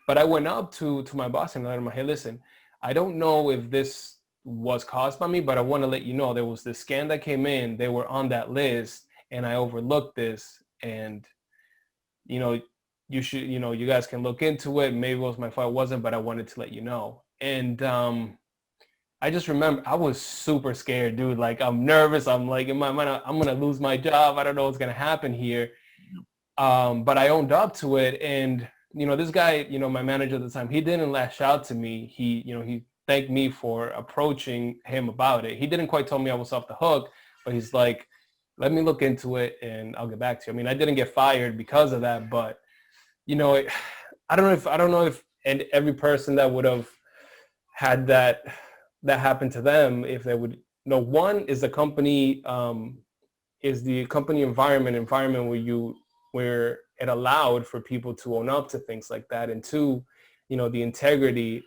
But I went up to my boss and let him, hey, listen, I don't know if this was caused by me, but I want to let you know there was this scan that came in. They were on that list and I overlooked this, and, you should, you guys can look into it. Maybe it was my fault, it wasn't, but I wanted to let you know. And I just remember I was super scared, dude. Like, I'm nervous. I'm like, in my mind, I'm going to lose my job. I don't know what's going to happen here. But I owned up to it. And, this guy, my manager at the time, he didn't lash out to me. He thanked me for approaching him about it. He didn't quite tell me I was off the hook, but he's like, let me look into it and I'll get back to you. I mean, I didn't get fired because of that, but I don't know if and every person that would have had that happen to them, if they would, one is the company environment where it allowed for people to own up to things like that. And two, the integrity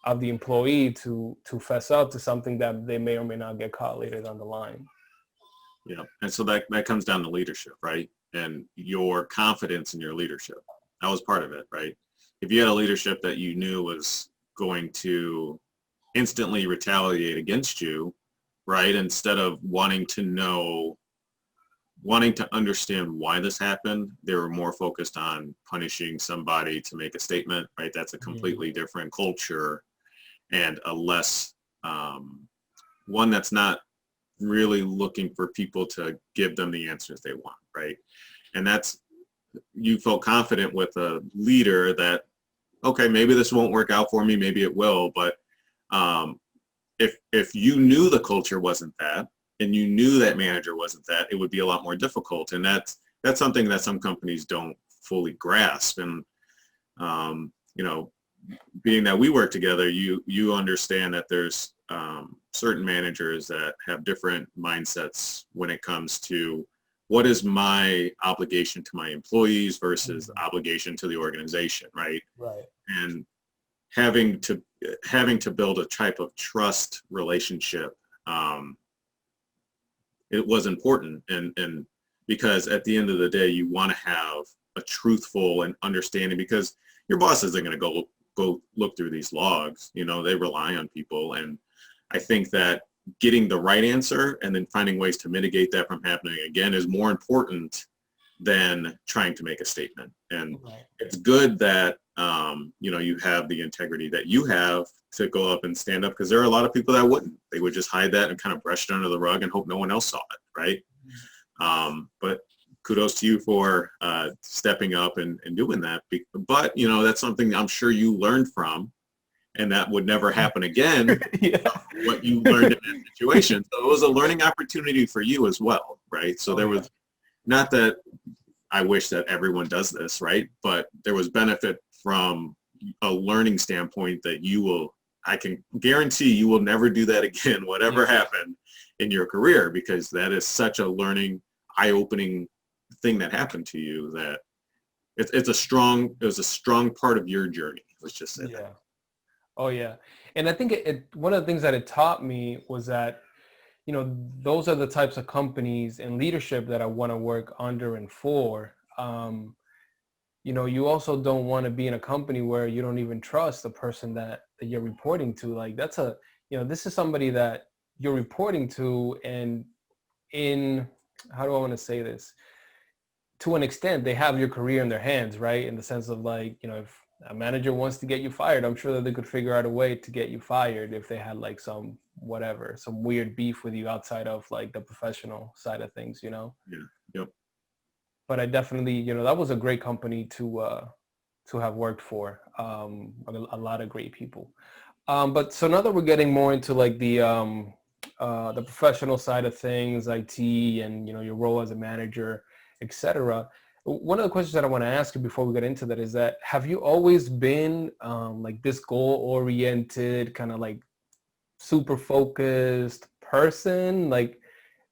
of the employee to fess up to something that they may or may not get caught later down the line. Yeah. And so that comes down to leadership, right? And your confidence in your leadership. That was part of it, right? If you had a leadership that you knew was going to instantly retaliate against you, right? Instead of wanting to understand why this happened, they were more focused on punishing somebody to make a statement, right? That's a completely different culture and a less, one that's not really looking for people to give them the answers they want, right? And you felt confident with a leader that, okay, maybe this won't work out for me, maybe it will, but if you knew the culture wasn't that, and you knew that manager wasn't that, it would be a lot more difficult. And that's something that some companies don't fully grasp. And being that we work together, you understand that there's certain managers that have different mindsets when it comes to what is my obligation to my employees versus obligation to the organization, right? Right. And having to build a type of trust relationship, it was important, and because at the end of the day, you want to have a truthful and understanding, because your boss isn't going to go look through these logs. They rely on people, and I think that getting the right answer and then finding ways to mitigate that from happening again is more important than trying to make a statement. And it's good that you have the integrity that you have to go up and stand up, because there are a lot of people that wouldn't. They would just hide that and kind of brush it under the rug and hope no one else saw it, right? But kudos to you for stepping up and doing that. But that's something I'm sure you learned from, and that would never happen again. What you learned in that situation. So it was a learning opportunity for you as well, right? So there was, not that I wish that everyone does this, right? But there was benefit from a learning standpoint that I can guarantee you will never do that again, whatever happened in your career, because that is such a learning, eye-opening thing that happened to you, that it was a strong part of your journey. Let's just say that. Oh yeah. And I think one of the things that it taught me was that, those are the types of companies and leadership that I want to work under and for. You also don't want to be in a company where you don't even trust the person that you're reporting to. Like this is somebody that you're reporting to, and how do I want to say this? To an extent, they have your career in their hands, right? In the sense of if a manager wants to get you fired, I'm sure that they could figure out a way to get you fired if they had some weird beef with you outside of the professional side of things, Yeah. Yep. But I definitely, that was a great company to have worked for. A lot of great people. But so now that we're getting more into the professional side of things, IT, and your role as a manager, etc. One of the questions that I want to ask you before we get into that is that, have you always been this goal-oriented, kind of super focused person?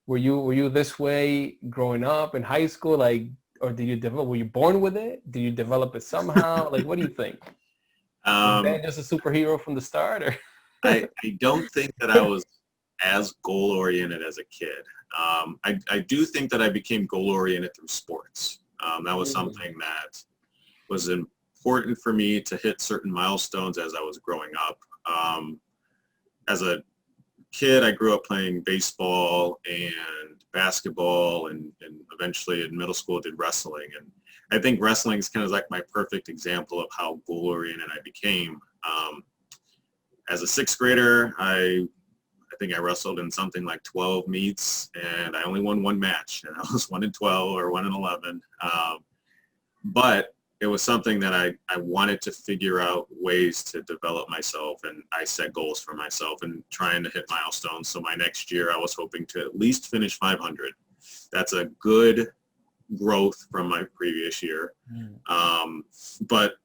Were you this way growing up in high school? Or were you born with it? Did you develop it somehow? What do you think? Was Dan just a superhero from the start? Or? I don't think that I was as goal-oriented as a kid. I do think that I became goal-oriented through sports. That was something that was important for me to hit certain milestones as I was growing up. As a kid, I grew up playing baseball and basketball, and eventually in middle school did wrestling. And I think wrestling is kind of my perfect example of how goal-oriented I became. As a sixth grader, I think I wrestled in something like 12 meets, and I only won one match, and I was 1-12 or 1-11. But it was something that I wanted to figure out ways to develop myself, and I set goals for myself and trying to hit milestones. So my next year, I was hoping to at least finish 500. That's a good growth from my previous year. But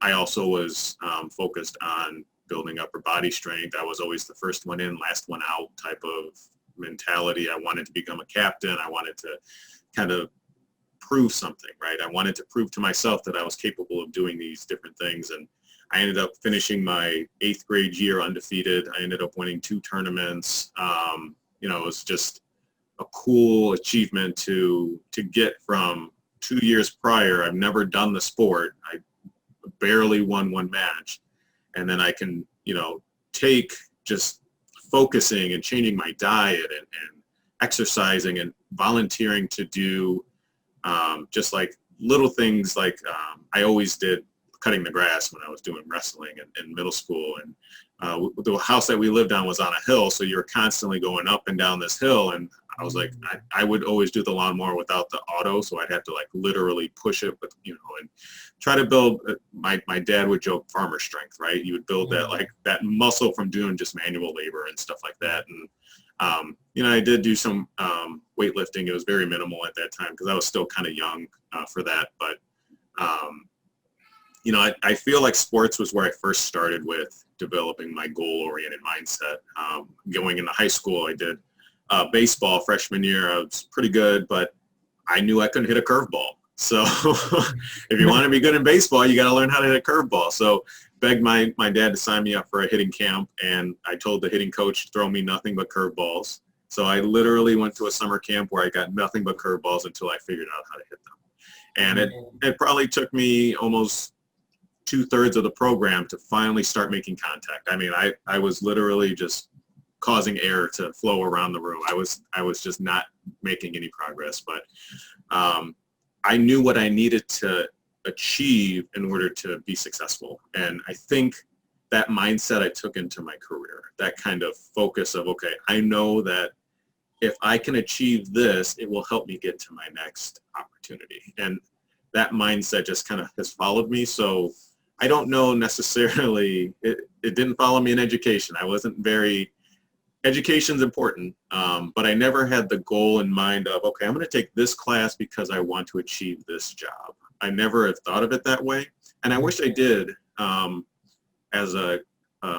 I also was focused on building upper body strength. I was always the first one in, last one out type of mentality. I wanted to become a captain. I wanted to kind of prove something, right? I wanted to prove to myself that I was capable of doing these different things. And I ended up finishing my 8th grade year undefeated. I ended up winning 2 tournaments. It was just a cool achievement to get from 2 years prior. I've never done the sport. I barely won 1 match. And then I can, take just focusing and changing my diet and exercising and volunteering to do just like little things like I always did cutting the grass when I was doing wrestling in middle school. And the house that we lived on was on a hill, so you're constantly going up and down this hill. And I was like, I would always do the lawnmower without the auto, so I'd have to like literally push it, but and try to build. My dad would joke farmer strength, right? You would build that like that muscle from doing just manual labor and stuff like that. And I did do some weightlifting. It was very minimal at that time because I was still kind of young for that. But I feel like sports was where I first started with developing my goal-oriented mindset. Going into high school, I did baseball freshman year. I was pretty good, but I knew I couldn't hit a curveball. So if you want to be good in baseball, you got to learn how to hit a curveball. So begged my dad to sign me up for a hitting camp, and I told the hitting coach to throw me nothing but curveballs. So I literally went to a summer camp where I got nothing but curveballs until I figured out how to hit them. And it probably took me almost 2/3 of the program to finally start making contact. I mean, I was literally just causing air to flow around the room. I was just not making any progress, but I knew what I needed to achieve in order to be successful. And I think that mindset I took into my career, that kind of focus of, okay, I know that if I can achieve this, it will help me get to my next opportunity. And that mindset just kind of has followed me. So I don't know necessarily, it didn't follow me in education. I wasn't very, education's important, but I never had the goal in mind of, okay, I'm going to take this class because I want to achieve this job. I never have thought of it that way. And I wish I did as a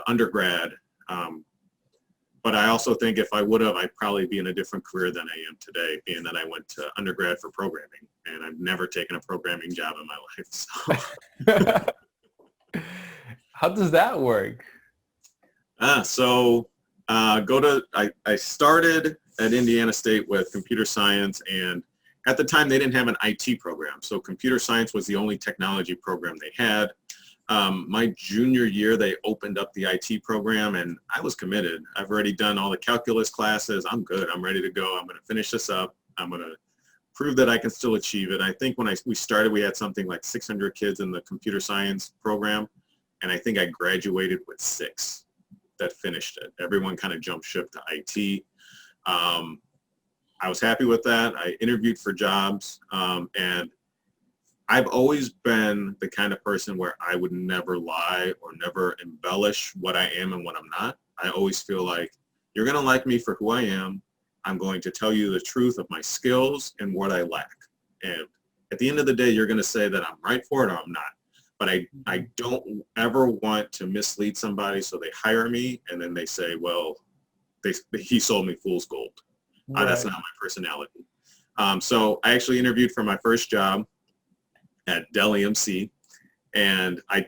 undergrad. But I also think if I would have, I'd probably be in a different career than I am today, being that I went to undergrad for programming, and I've never taken a programming job in my life. So. How does that work? I started at Indiana State with computer science, and at the time they didn't have an IT program. So computer science was the only technology program they had. My junior year, they opened up the IT program, and I was committed. I've already done all the calculus classes. I'm good. I'm ready to go. I'm going to finish this up. I'm going to prove that I can still achieve it. I think when we started, we had something like 600 kids in the computer science program, and I think I graduated with 6 that finished it. Everyone kind of jumped ship to IT. I was happy with that. I interviewed for jobs, and I've always been the kind of person where I would never lie or never embellish what I am and what I'm not. I always feel like you're going to like me for who I am. I'm going to tell you the truth of my skills and what I lack. And at the end of the day, you're going to say that I'm right for it or I'm not. But I don't ever want to mislead somebody so they hire me and then they say, well, he sold me fool's gold. Right. That's not my personality. So I actually interviewed for my first job at Dell EMC, and I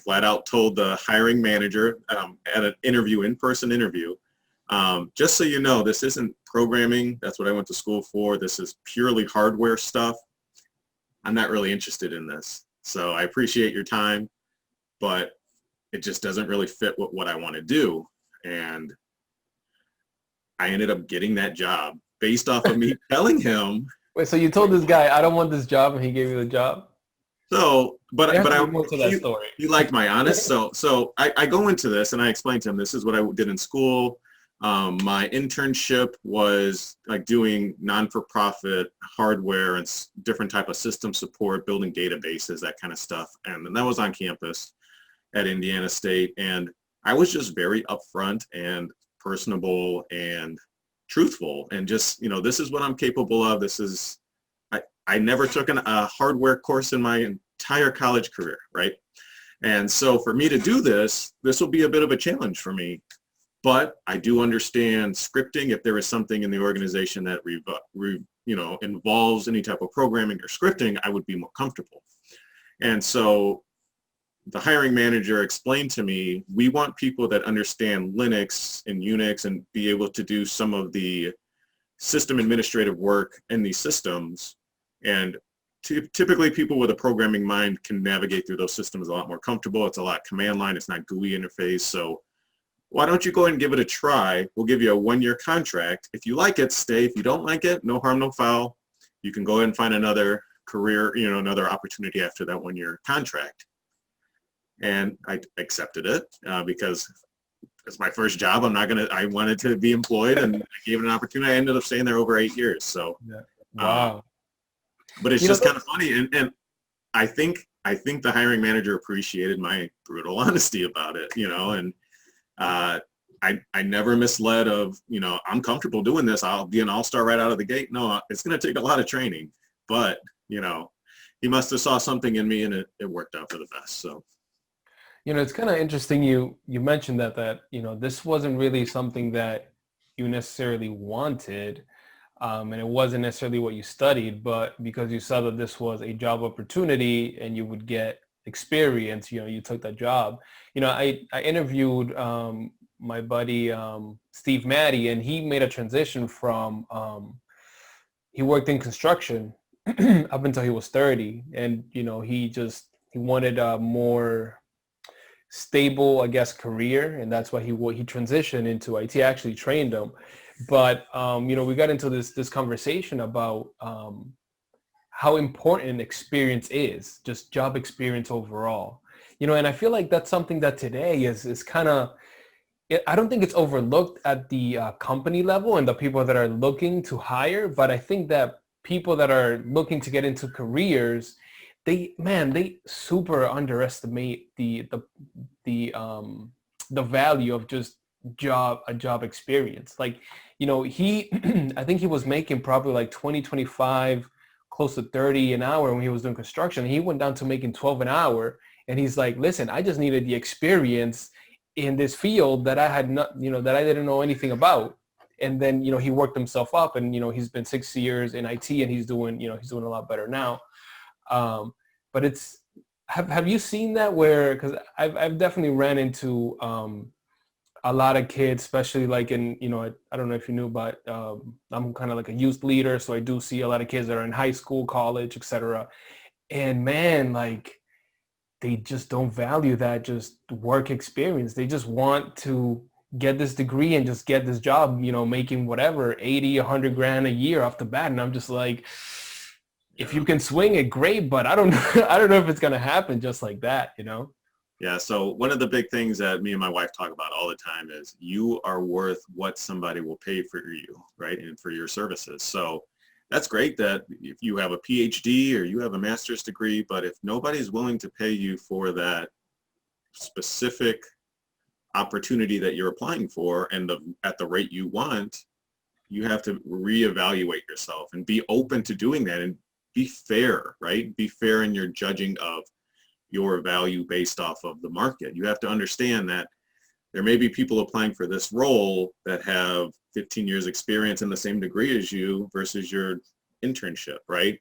flat out told the hiring manager at an interview, in-person interview, just so you know, this isn't programming. That's what I went to school for. This is purely hardware stuff. I'm not really interested in this. So I appreciate your time, but it just doesn't really fit with what I want to do. And I ended up getting that job based off of me telling him. Wait, so you told this guy, I don't want this job, and he gave you the job? So, but more to that story. He liked my honest. So I go into this and I explain to him, this is what I did in school. My internship was like doing non-for-profit hardware and different type of system support, building databases, that kind of stuff. And that was on campus at Indiana State. And I was just very upfront and personable and truthful and just, this is what I'm capable of. I never took a hardware course in my entire college career, right? And so for me to do this will be a bit of a challenge for me. But I do understand scripting. If there is something in the organization that involves any type of programming or scripting, I would be more comfortable. And so the hiring manager explained to me, we want people that understand Linux and Unix and be able to do some of the system administrative work in these systems. And typically people with a programming mind can navigate through those systems a lot more comfortable. It's a lot command line. It's not GUI interface. So why don't you go ahead and give it a try? We'll give you a 1-year contract. If you like it, stay. If you don't like it, no harm, no foul. You can go ahead and find another career, another opportunity after that 1-year contract. And I accepted it because it's my first job. I wanted to be employed, and I gave it an opportunity. I ended up staying there over 8 years. So, Yeah. Wow. But it's just kind of funny. And I think the hiring manager appreciated my brutal honesty about it, and I never misled of, I'm comfortable doing this. I'll be an all-star right out of the gate. No, it's going to take a lot of training, but, he must have saw something in me, and it worked out for the best. So. It's kind of interesting you mentioned that this wasn't really something that you necessarily wanted, and it wasn't necessarily what you studied, but because you saw that this was a job opportunity and you would get experience, you took that job. I interviewed my buddy Steve Maddie, and he made a transition from he worked in construction up until he was 30, and he wanted a more stable, I guess, career, and that's why he transitioned into IT. I actually trained him, but we got into this conversation about how important experience is, just job experience overall. And I feel like that's something that today is kind of, I don't think it's overlooked at the company level and the people that are looking to hire, but I think that people that are looking to get into careers, they super underestimate the value of just job experience. Like, he I think he was making probably like 20, 25, close to 30 an hour when he was doing construction. He went down to making 12 an hour, and he's like, listen, I just needed the experience in this field that I had not, that I didn't know anything about. And then, he worked himself up, and, he's been 6 years in IT, and he's doing a lot better now. But have you seen that where, because I've definitely ran into a lot of kids, especially like in, I don't know if you knew, but I'm kind of like a youth leader. So I do see a lot of kids that are in high school, college, etc. And man, like, they just don't value that just work experience. They just want to get this degree and just get this job, making whatever, 80, 100 grand a year off the bat. And I'm just like, if you can swing it, great, but I don't know, I don't know if it's going to happen just like that, Yeah, so one of the big things that me and my wife talk about all the time is you are worth what somebody will pay for you, right, and for your services. So that's great that if you have a PhD or you have a master's degree, but if nobody's willing to pay you for that specific opportunity that you're applying for and at the rate you want, you have to reevaluate yourself and be open to doing that and be fair, right? Be fair in your judging of your value based off of the market. You have to understand that there may be people applying for this role that have 15 years experience in the same degree as you versus your internship, right?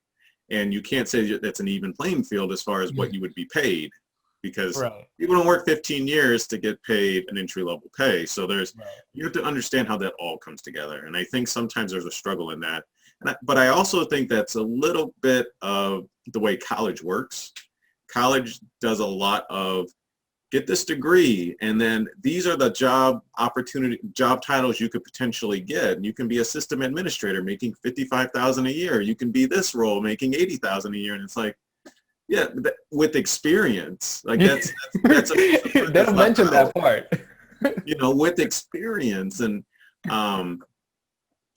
And you can't say that's an even playing field as far as what you would be paid, because people don't work 15 years to get paid an entry-level pay. So you have to understand how that all comes together. And I think sometimes there's a struggle in that. But I also think that's a little bit of the way college works. College does a lot of get this degree, and then these are the job titles you could potentially get. And you can be a system administrator making $55,000 a year. You can be this role making $80,000 a year. And it's like, yeah, with experience, like that's they don't mention that part. With experience, and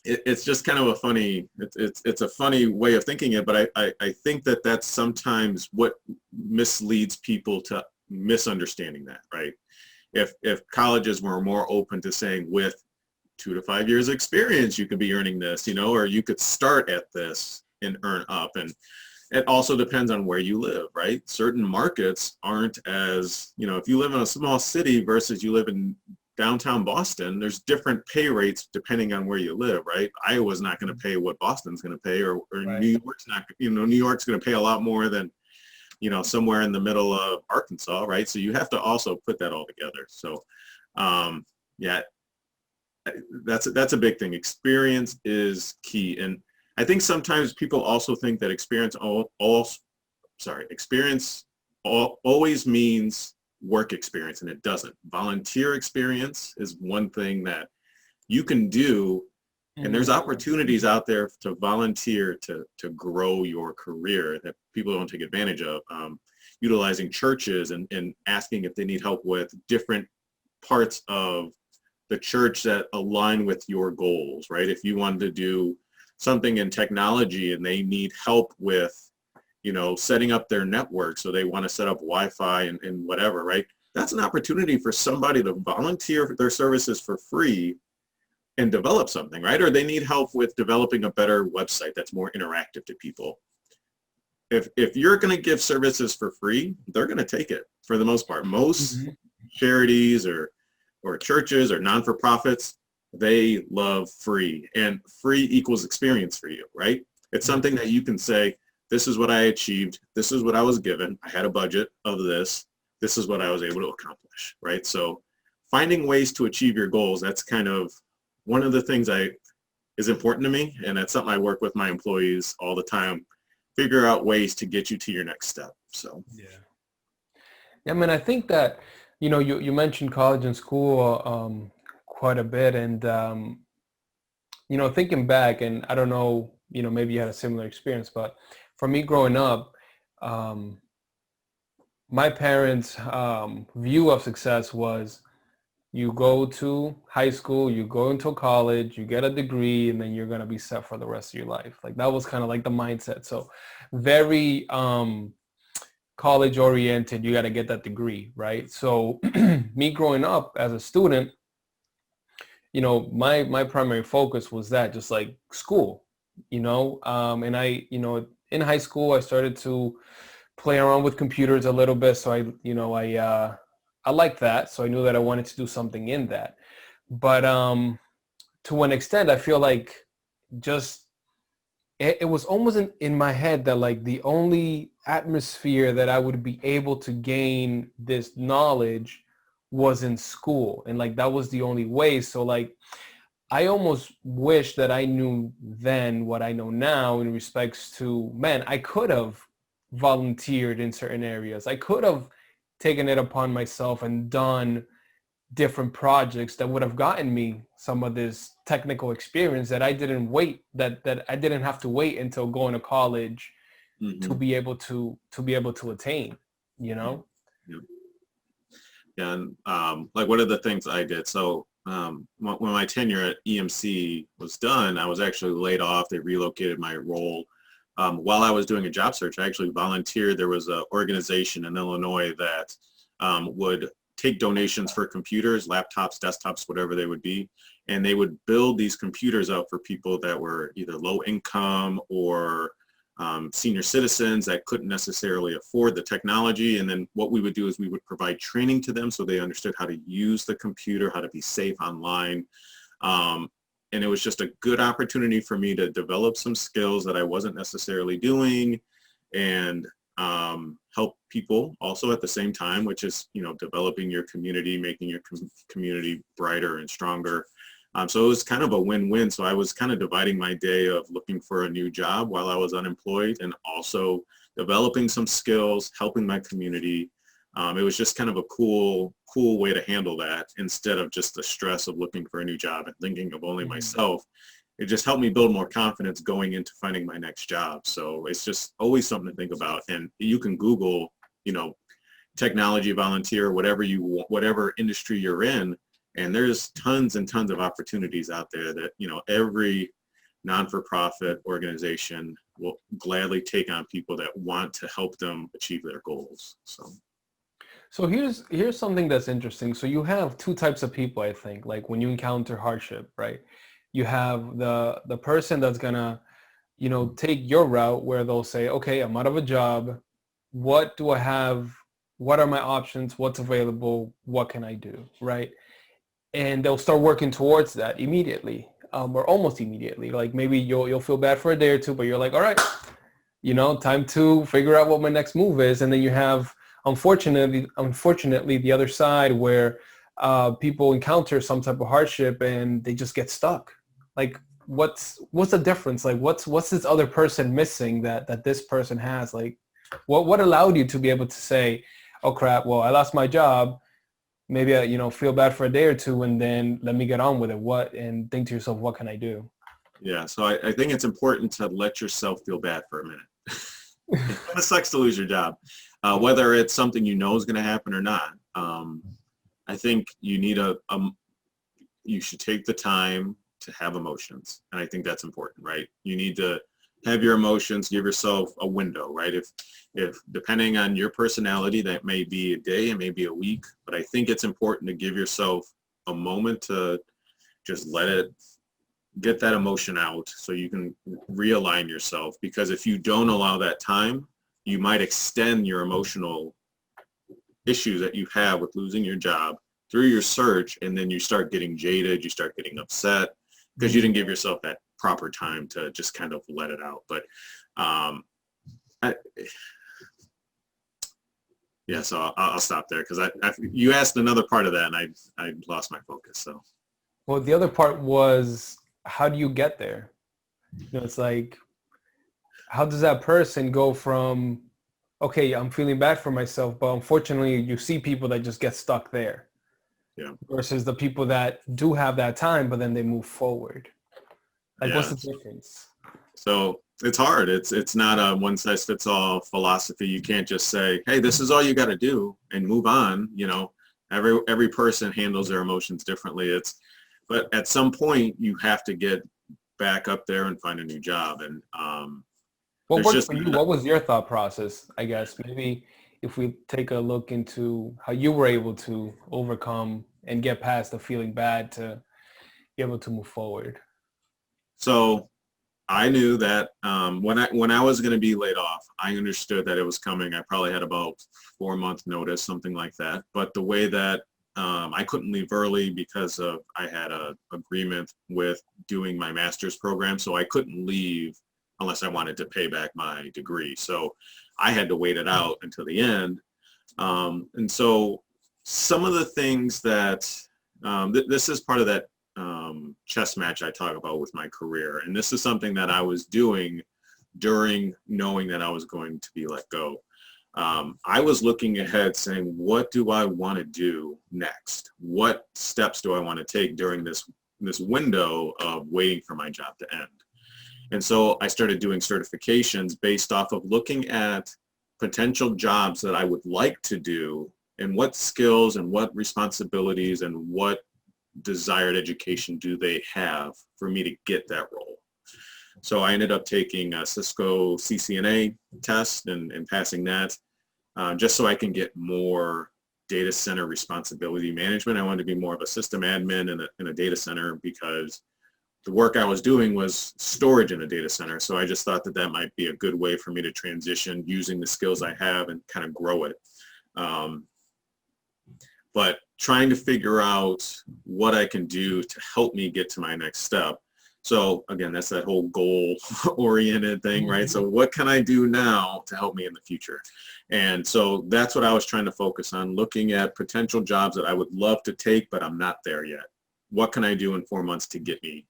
it's just kind of a funny, it's a funny way of thinking it, but I think that's sometimes what misleads people to misunderstanding that, right? If colleges were more open to saying with 2 to 5 years experience, you could be earning this, or you could start at this and earn up. And it also depends on where you live, right? Certain markets aren't as, if you live in a small city versus you live in downtown Boston, there's different pay rates depending on where you live, right? Iowa's not going to pay what Boston's going to pay, or New York's not, New York's going to pay a lot more than somewhere in the middle of Arkansas, right? So you have to also put that all together. So yeah, that's a big thing. Experience is key. And I think sometimes people also think that experience always means work experience, and it doesn't. Volunteer experience is one thing that you can do, and there's opportunities out there to volunteer to grow your career that people don't take advantage of. Utilizing churches and asking if they need help with different parts of the church that align with your goals, right? If you wanted to do something in technology and they need help with, setting up their network, so they want to set up Wi-Fi and whatever, right? That's an opportunity for somebody to volunteer their services for free and develop something, right? Or they need help with developing a better website that's more interactive to people. If you're going to give services for free, they're going to take it for the most part. Most charities or churches or non-for-profits, they love free, and free equals experience for you, right? It's something that you can say, this is what I achieved. This is what I was given. I had a budget of this. This is what I was able to accomplish, right? So finding ways to achieve your goals, that's kind of one of the things is important to me, and that's something I work with my employees all the time. Figure out ways to get you to your next step. So I mean, I think that you mentioned college and school quite a bit, and thinking back, and I don't know, maybe you had a similar experience, but for me growing up, my parents' view of success was, you go to high school, you go into college, you get a degree, and then you're going to be set for the rest of your life. Like, that was kind of like the mindset. So very college oriented, you got to get that degree, right? So me growing up as a student, my primary focus was that, just like school, and I, in high school, I started to play around with computers a little bit. So I liked that. So I knew that I wanted to do something in that. But to an extent, I feel like just it was almost in my head that, like, the only atmosphere that I would be able to gain this knowledge was in school. And like, that was the only way. So like, I almost wish that I knew then what I know now in respects to, man, I could have volunteered in certain areas. I could have taken it upon myself and done different projects that would have gotten me some of this technical experience that I didn't that I didn't have to wait until going to college to be able to attain, Yeah. And like, one of the things I did, so when my tenure at EMC was done, I was actually laid off. They relocated my role. While I was doing a job search, I actually volunteered. There was an organization in Illinois that would take donations for computers, laptops, desktops, whatever they would be, and they would build these computers up for people that were either low income or senior citizens that couldn't necessarily afford the technology. And then what we would do is we would provide training to them so they understood how to use the computer, how to be safe online. And it was just a good opportunity for me to develop some skills that I wasn't necessarily doing, and help people also at the same time, which is, developing your community, making your community brighter and stronger. So it was kind of a win-win. So I was kind of dividing my day of looking for a new job while I was unemployed, and also developing some skills, helping my community. It was just kind of a cool way to handle that, instead of just the stress of looking for a new job and thinking of only myself. It just helped me build more confidence going into finding my next job. So it's just always something to think about. And you can Google, technology volunteer, whatever industry you're in, and there's tons and tons of opportunities out there that, every non-for-profit organization will gladly take on people that want to help them achieve their goals. So here's something that's interesting. So you have two types of people, I think, like when you encounter hardship, right? You have the person that's gonna, take your route, where they'll say, okay, I'm out of a job. What do I have? What are my options? What's available? What can I do? Right? And they'll start working towards that immediately, or almost immediately. Like, maybe you'll feel bad for a day or two, but you're like, all right, time to figure out what my next move is. And then you have, unfortunately, the other side where people encounter some type of hardship and they just get stuck. Like, what's the difference? Like, what's this other person missing that this person has? Like, what allowed you to be able to say, oh crap, well, I lost my job. Maybe I, feel bad for a day or two, and then let me get on with it. And think to yourself, what can I do? Yeah, so I think it's important to let yourself feel bad for a minute. It sucks to lose your job, whether it's something you know is going to happen or not. I think you need you should take the time to have emotions, and I think that's important, right? You need to have your emotions, give yourself a window, right? If depending on your personality, that may be a day, it may be a week, but I think it's important to give yourself a moment to just let it get that emotion out so you can realign yourself, because if you don't allow that time, you might extend your emotional issues that you have with losing your job through your search, and then you start getting jaded, you start getting upset because you didn't give yourself that proper time to just kind of let it out. But so I'll stop there because you asked another part of that and I lost my focus. So, well, the other part was, how do you get there? It's like, how does that person go from, okay, I'm feeling bad for myself, but unfortunately you see people that just get stuck there. Yeah. Versus the people that do have that time, but then they move forward. Like, Yeah. what's the difference? So it's hard. It's not a one size fits all philosophy. You can't just say, hey, this is all you got to do and move on. Every person handles their emotions differently. But at some point you have to get back up there and find a new job. And What worked for you? What was your thought process? I guess maybe if we take a look into how you were able to overcome and get past the feeling bad to be able to move forward. So I knew that when I was going to be laid off, I understood that it was coming. I probably had about 4-month notice, something like that. But the way that I couldn't leave early because I had a agreement with doing my master's program, so I couldn't leave unless I wanted to pay back my degree. So I had to wait it out until the end. And so some of the things that this is part of that chess match I talk about with my career. And this is something that I was doing during knowing that I was going to be let go. I was looking ahead saying, what do I want to do next? What steps do I want to take during this window of waiting for my job to end? And so I started doing certifications based off of looking at potential jobs that I would like to do and what skills and what responsibilities and what desired education do they have for me to get that role. So I ended up taking a Cisco CCNA test and passing that just so I can get more data center responsibility management. I wanted to be more of a system admin in a data center because the work I was doing was storage in a data center. So I just thought that might be a good way for me to transition using the skills I have and kind of grow it. But trying to figure out what I can do to help me get to my next step. So again, that's that whole goal-oriented thing, right? So what can I do now to help me in the future? And so that's what I was trying to focus on, looking at potential jobs that I would love to take, but I'm not there yet. What can I do in 4 months to get me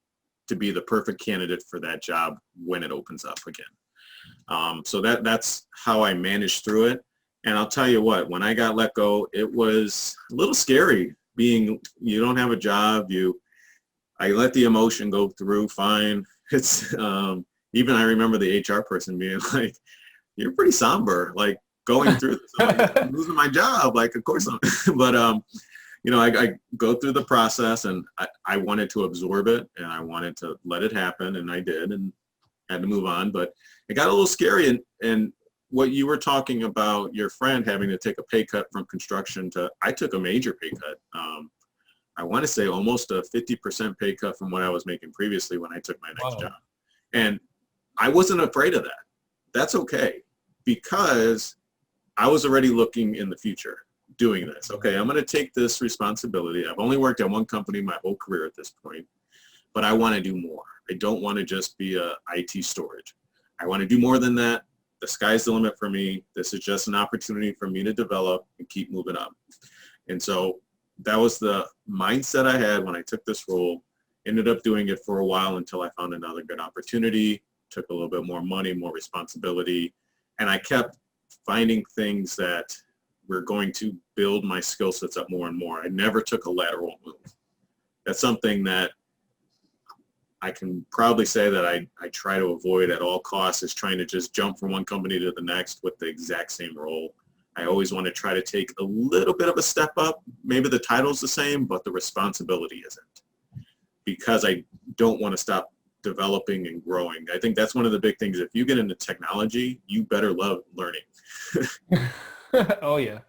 to be the perfect candidate for that job when it opens up again? So that's how I managed through it. And I'll tell you what, when I got let go, it was a little scary you don't have a job. I let the emotion go through fine. It's even I remember the HR person being like, you're pretty somber, like going through this. I'm like, I'm losing my job. Like, of course I'm, but I go through the process and I wanted to absorb it and I wanted to let it happen, and I did, and had to move on. But it got a little scary, and what you were talking about, your friend having to take a pay cut from construction I took a major pay cut. I want to say almost a 50% pay cut from what I was making previously when I took my next job. And I wasn't afraid of that. That's okay, because I was already looking in the future doing this. Okay, I'm going to take this responsibility. I've only worked at one company my whole career at this point, but I want to do more. I don't want to just be a IT storage. I want to do more than that. the sky's the limit for me. This is just an opportunity for me to develop and keep moving up. And so that was the mindset I had when I took this role. Ended up doing it for a while until I found another good opportunity, took a little bit more money, more responsibility, and I kept finding things that were going to build my skill sets up more and more. I never took a lateral move. That's something that I can probably say that I try to avoid at all costs, is trying to just jump from one company to the next with the exact same role. I always want to try to take a little bit of a step up. Maybe the title's the same, but the responsibility isn't, because I don't want to stop developing and growing. I think that's one of the big things. If you get into technology, you better love learning. Oh, yeah.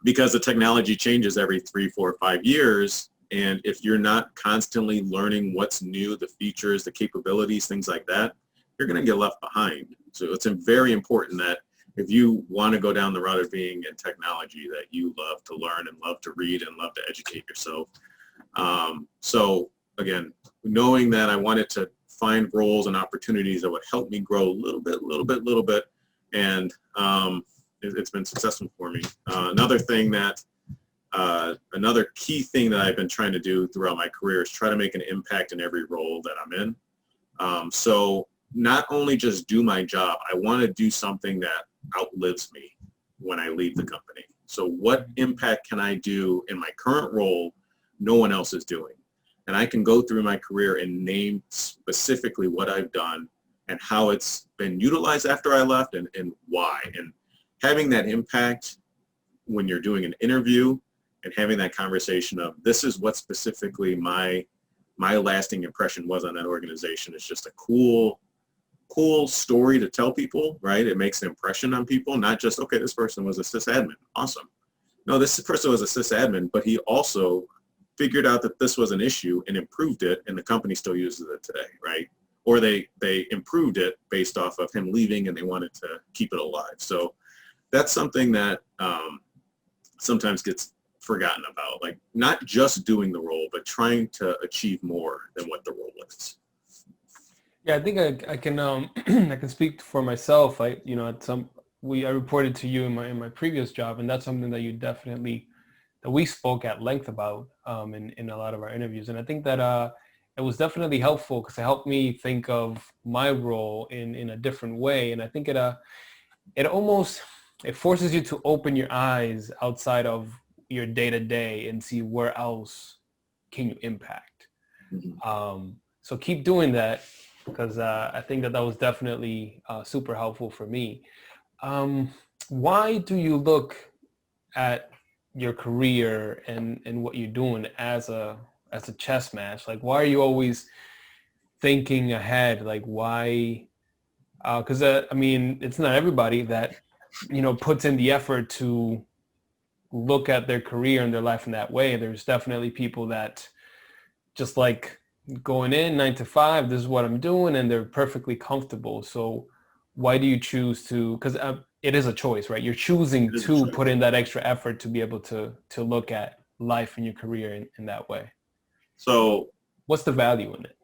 Because the technology changes every 3, 4, 5 years. And if you're not constantly learning what's new, the features, the capabilities, things like that, you're going to get left behind. So it's very important that if you want to go down the route of being in technology, that you love to learn and love to read and love to educate yourself. So again, knowing that I wanted to find roles and opportunities that would help me grow a little bit, and it's been successful for me. Another key thing that I've been trying to do throughout my career is try to make an impact in every role that I'm in. So not only just do my job, I want to do something that outlives me when I leave the company. So what impact can I do in my current role no one else is doing? And I can go through my career and name specifically what I've done and how it's been utilized after I left, and why. And having that impact when you're doing an interview and having that conversation of, this is what specifically my lasting impression was on that organization, is just a cool story to tell people, right? It makes an impression on people, not just, okay, this person was a sysadmin. Awesome. No, this person was a sysadmin, but he also figured out that this was an issue and improved it, and the company still uses it today, right? Or they improved it based off of him leaving and they wanted to keep it alive. So that's something that sometimes gets forgotten about, like not just doing the role, but trying to achieve more than what the role is. Yeah, I think I can I can speak for myself. I reported to you in my previous job, and that's something that we spoke at length about in a lot of our interviews. And I think that it was definitely helpful because it helped me think of my role in a different way. And I think it forces you to open your eyes outside of your day-to-day and see where else can you impact. Mm-hmm. So keep doing that, because I think that was definitely super helpful for me. Why do you look at your career and what you're doing as a chess match? Like, why are you always thinking ahead? Like, why? Because I mean, it's not everybody that puts in the effort to look at their career and their life in that way. There's definitely people that just like going in 9 to 5, this is what I'm doing, and they're perfectly comfortable. So why do you choose to? Because it is a choice, right? You're choosing to put in that extra effort to be able to look at life and your career in that way. So what's the value in it?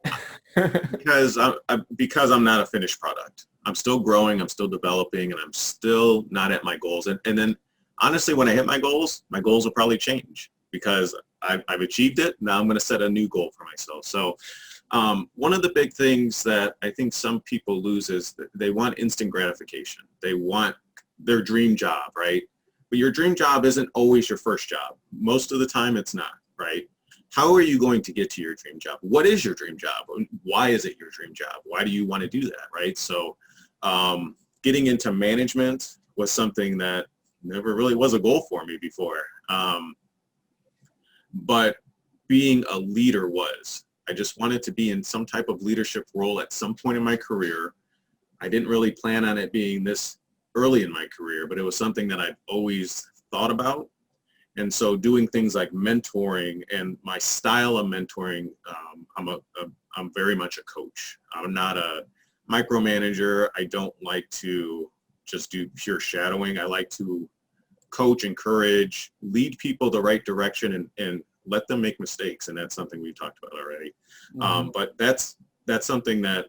because I'm not a finished product. I'm still growing, I'm still developing, and I'm still not at my goals. And then honestly, when I hit my goals will probably change because I've achieved it. Now I'm going to set a new goal for myself. So one of the big things that I think some people lose is that they want instant gratification. They want their dream job, right? But your dream job isn't always your first job. Most of the time it's not, right? How are you going to get to your dream job? What is your dream job? Why is it your dream job? Why do you want to do that, right? So getting into management was something that never really was a goal for me before. But being a leader was. I just wanted to be in some type of leadership role at some point in my career. I didn't really plan on it being this early in my career, but it was something that I've always thought about. And so doing things like mentoring and my style of mentoring, I'm very much a coach. I'm not a micromanager. I don't like to just do pure shadowing. I like to coach, encourage, lead people the right direction and let them make mistakes. And that's something we talked about already. Mm-hmm. But that's something that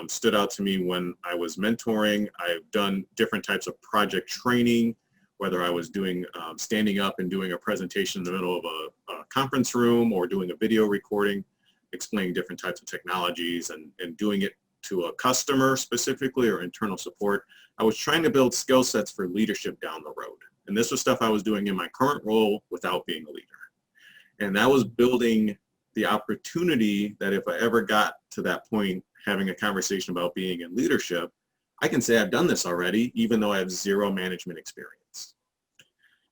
stood out to me when I was mentoring. I've done different types of project training, whether I was doing standing up and doing a presentation in the middle of a conference room or doing a video recording, explaining different types of technologies and doing it to a customer specifically or internal support. I was trying to build skill sets for leadership down the road. And this was stuff I was doing in my current role without being a leader. And that was building the opportunity that if I ever got to that point, having a conversation about being in leadership, I can say I've done this already, even though I have zero management experience.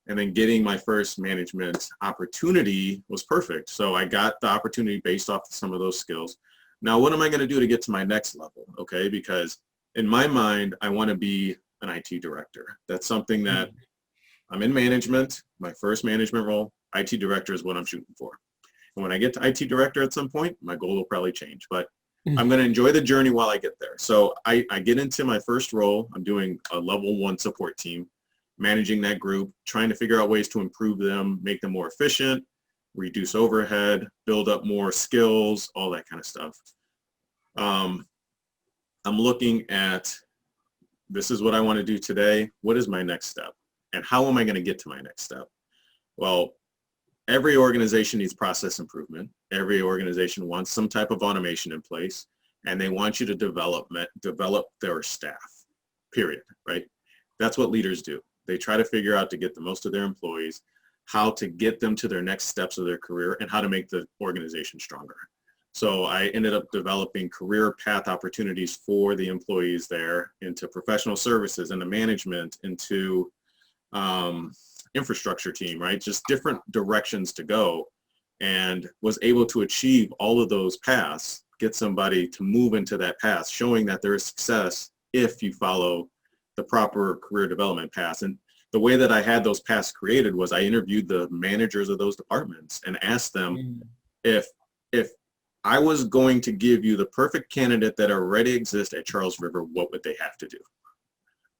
And then getting my first management opportunity was perfect. So I got the opportunity based off of some of those skills. Now, what am I going to do to get to my next level? Okay, because in my mind, I want to be an IT director. That's something that I'm in management, my first management role. IT director is what I'm shooting for. And when I get to IT director at some point, my goal will probably change, but I'm going to enjoy the journey while I get there. So I get into my first role. I'm doing a level 1 support team, managing that group, trying to figure out ways to improve them, make them more efficient, reduce overhead, build up more skills, all that kind of stuff. I'm looking at, this is what I want to do today. What is my next step? And how am I going to get to my next step? Well, every organization needs process improvement. Every organization wants some type of automation in place, and they want you to develop their staff, period, right? That's what leaders do. They try to figure out to get the most of their employees, how to get them to their next steps of their career, and how to make the organization stronger. So I ended up developing career path opportunities for the employees there into professional services, into management, into infrastructure team, right? Just different directions to go, and was able to achieve all of those paths, get somebody to move into that path, showing that there is success if you follow the proper career development paths. And the way that I had those paths created was I interviewed the managers of those departments and asked them if I was going to give you the perfect candidate that already exists at Charles River, what would they have to do?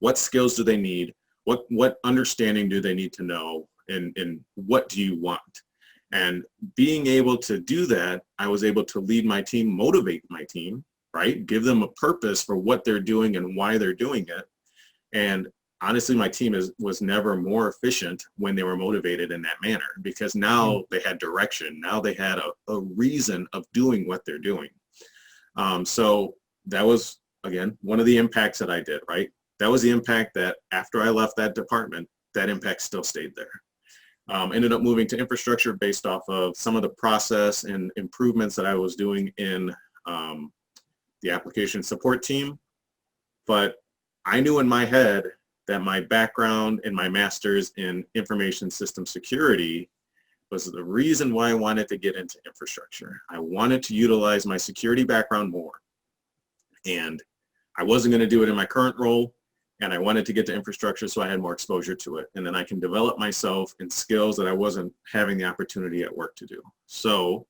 What skills do they need? What understanding do they need to know? And what do you want? And being able to do that, I was able to lead my team, motivate my team, right? Give them a purpose for what they're doing and why they're doing it. And honestly, my team was never more efficient when they were motivated in that manner, because now they had direction. Now they had a reason of doing what they're doing. So that was, again, one of the impacts that I did, right? That was the impact that after I left that department, that impact still stayed there. Ended up moving to infrastructure based off of some of the process and improvements that I was doing in the application support team. But I knew in my head that my background and my master's in information system security was the reason why I wanted to get into infrastructure. I wanted to utilize my security background more. And I wasn't going to do it in my current role, and I wanted to get to infrastructure so I had more exposure to it. And then I can develop myself in skills that I wasn't having the opportunity at work to do. So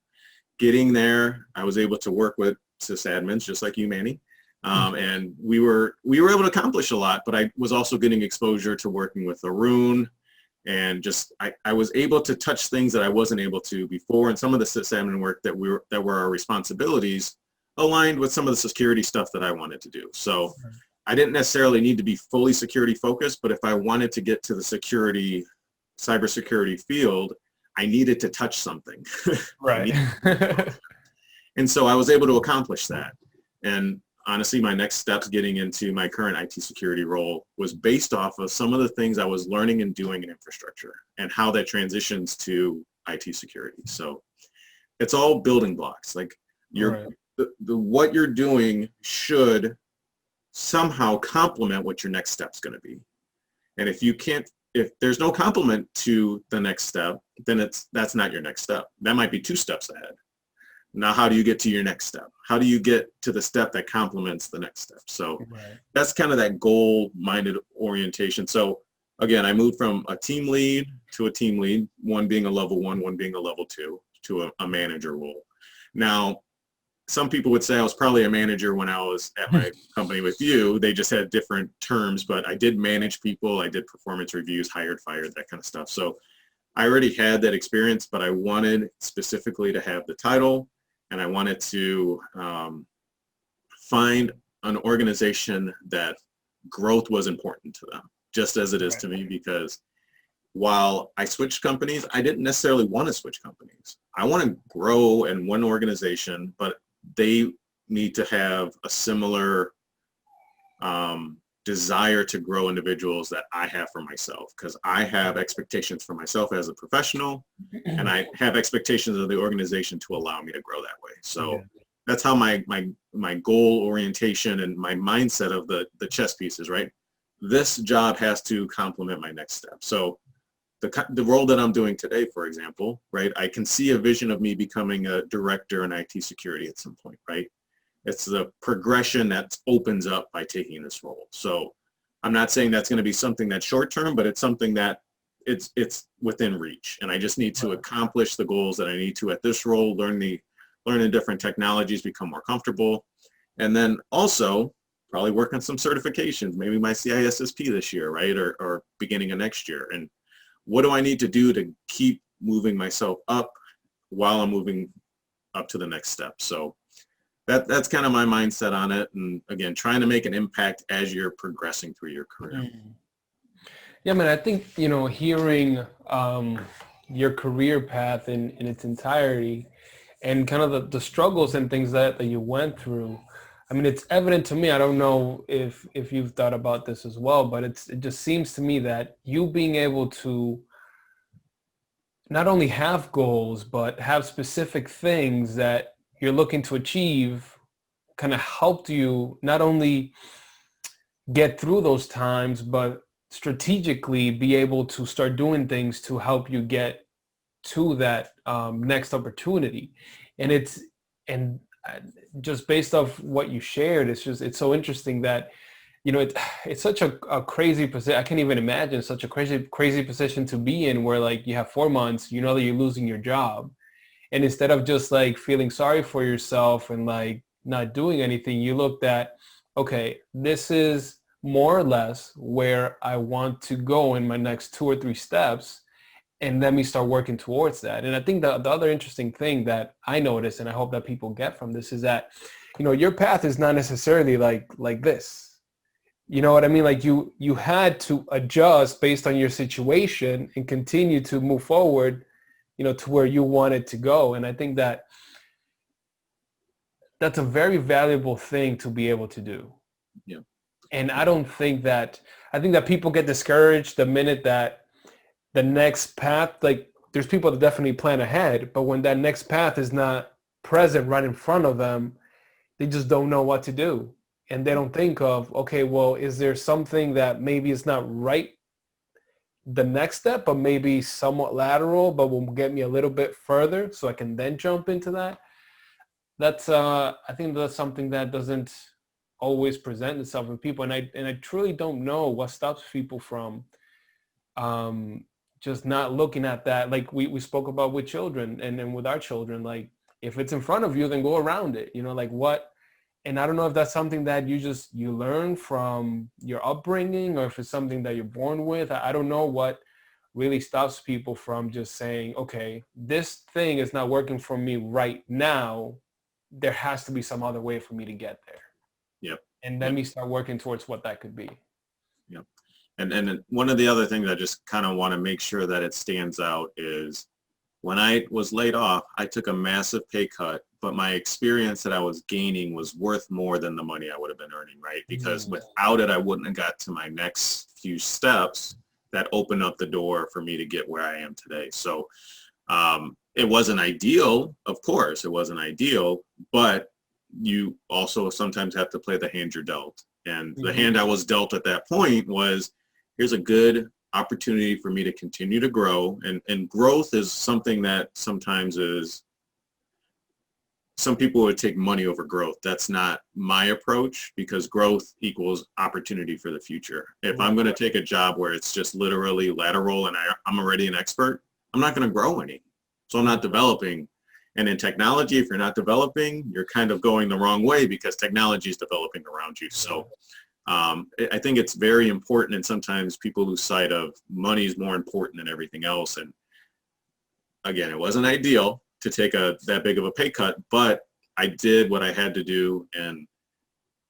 getting there, I was able to work with sysadmins, just like you, Manny. And we were able to accomplish a lot, but I was also getting exposure to working with Arun, and just I was able to touch things that I wasn't able to before, and some of the sysadmin work that were our responsibilities aligned with some of the security stuff that I wanted to do. So I didn't necessarily need to be fully security focused, but if I wanted to get to the cybersecurity field, I needed to touch something. Right. And so I was able to accomplish that. And honestly, my next steps getting into my current IT security role was based off of some of the things I was learning and doing in infrastructure and how that transitions to IT security. So it's all building blocks. Like what you're doing should somehow complement what your next step's going to be. And if there's no complement to the next step, then that's not your next step. That might be 2 steps ahead. Now, how do you get to your next step? How do you get to the step that complements the next step? So that's kind of that goal-minded orientation. So again, I moved from a team lead to a team lead, one being a level 1, one being a level 2, to a manager role. Now, some people would say I was probably a manager when I was at my company with you. They just had different terms, but I did manage people. I did performance reviews, hired, fired, that kind of stuff. So I already had that experience, but I wanted specifically to have the title, and I wanted to find an organization that growth was important to them, just as it is Right. to me, because while I switched companies, I didn't necessarily want to switch companies. I want to grow in one organization, but they need to have a similar desire to grow individuals that I have for myself, because I have expectations for myself as a professional, and I have expectations of the organization to allow me to grow that way. So Yeah. that's how my goal orientation and my mindset of the chess pieces, right? This job has to complement my next step. So the role that I'm doing today, for example, right? I can see a vision of me becoming a director in IT security at some point, right? It's the progression that opens up by taking this role. So I'm not saying that's going to be something that's short term, but it's something that it's within reach. And I just need to accomplish the goals that I need to at this role, learn the different technologies, become more comfortable. And then also probably work on some certifications, maybe my CISSP this year, right? Or beginning of next year. And what do I need to do to keep moving myself up while I'm moving up to the next step? So that's kind of my mindset on it. And again, trying to make an impact as you're progressing through your career. Yeah, man, I think, hearing your career path in its entirety and kind of the struggles and things that you went through, I mean, it's evident to me. I don't know if you've thought about this as well, but it just seems to me that you being able to not only have goals, but have specific things that you're looking to achieve kind of helped you not only get through those times, but strategically be able to start doing things to help you get to that next opportunity. And and just based off what you shared, it's so interesting that, it's such a crazy position. I can't even imagine such a crazy position to be in, where like you have 4 months, that you're losing your job. And instead of just like feeling sorry for yourself and like not doing anything, you looked at, okay, this is more or less where I want to go in my next 2 or 3 steps. And let me start working towards that. And I think the other interesting thing that I noticed, and I hope that people get from this, is that, your path is not necessarily like this. You know what I mean? Like you had to adjust based on your situation and continue to move forward, to where you wanted to go. And I think that that's a very valuable thing to be able to do. Yeah. And I think that people get discouraged the minute that the next path, like there's people that definitely plan ahead, but when that next path is not present right in front of them, they just don't know what to do. And they don't think of, okay, well, is there something that maybe is not right the next step, but maybe somewhat lateral, but will get me a little bit further so I can then jump into that? I think that's something that doesn't always present itself in people. And I truly don't know what stops people from just not looking at that. Like we spoke about with children and with our children, like if it's in front of you, then go around it, like what. And I don't know if that's something that you learn from your upbringing, or if it's something that you're born with. I don't know what really stops people from just saying, okay, this thing is not working for me right now. There has to be some other way for me to get there. Yep. And let me start working towards what that could be. Yep. And one of the other things I just kind of want to make sure that it stands out is when I was laid off, I took a massive pay cut, but my experience that I was gaining was worth more than the money I would have been earning, right? Because without it, I wouldn't have got to my next few steps that opened up the door for me to get where I am today. So it wasn't ideal, of course, it wasn't ideal, but you also sometimes have to play the hand you're dealt. And the hand I was dealt at that point was, here's a good opportunity for me to continue to grow. And growth is something that sometimes some people would take money over growth. That's not my approach, because growth equals opportunity for the future. If I'm going to take a job where it's just literally lateral and I'm already an expert, I'm not going to grow any. So I'm not developing. And in technology, if you're not developing, you're kind of going the wrong way, because technology is developing around you. So I think it's very important, and sometimes people lose sight of money is more important than everything else. And again, it wasn't ideal to take that big of a pay cut, but I did what I had to do, and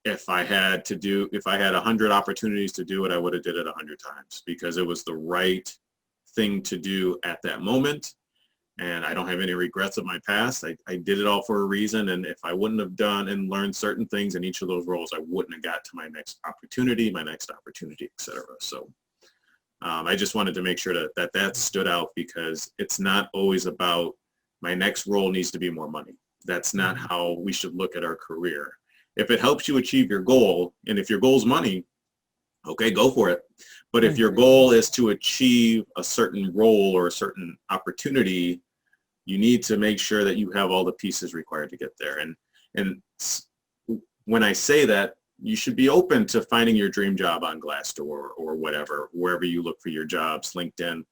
if I had 100 opportunities to do it, I would have did it 100 times because it was the right thing to do at that moment. And I don't have any regrets of my past. I did it all for a reason. And if I wouldn't have done and learned certain things in each of those roles, I wouldn't have got to my next opportunity, et cetera. So I just wanted to make sure that stood out, because it's not always about my next role needs to be more money. That's not how we should look at our career. If it helps you achieve your goal, and if your goal is money, okay, go for it. But if your goal is to achieve a certain role or a certain opportunity, you need to make sure that you have all the pieces required to get there. And when I say that, you should be open to finding your dream job on Glassdoor or whatever, wherever you look for your jobs, LinkedIn,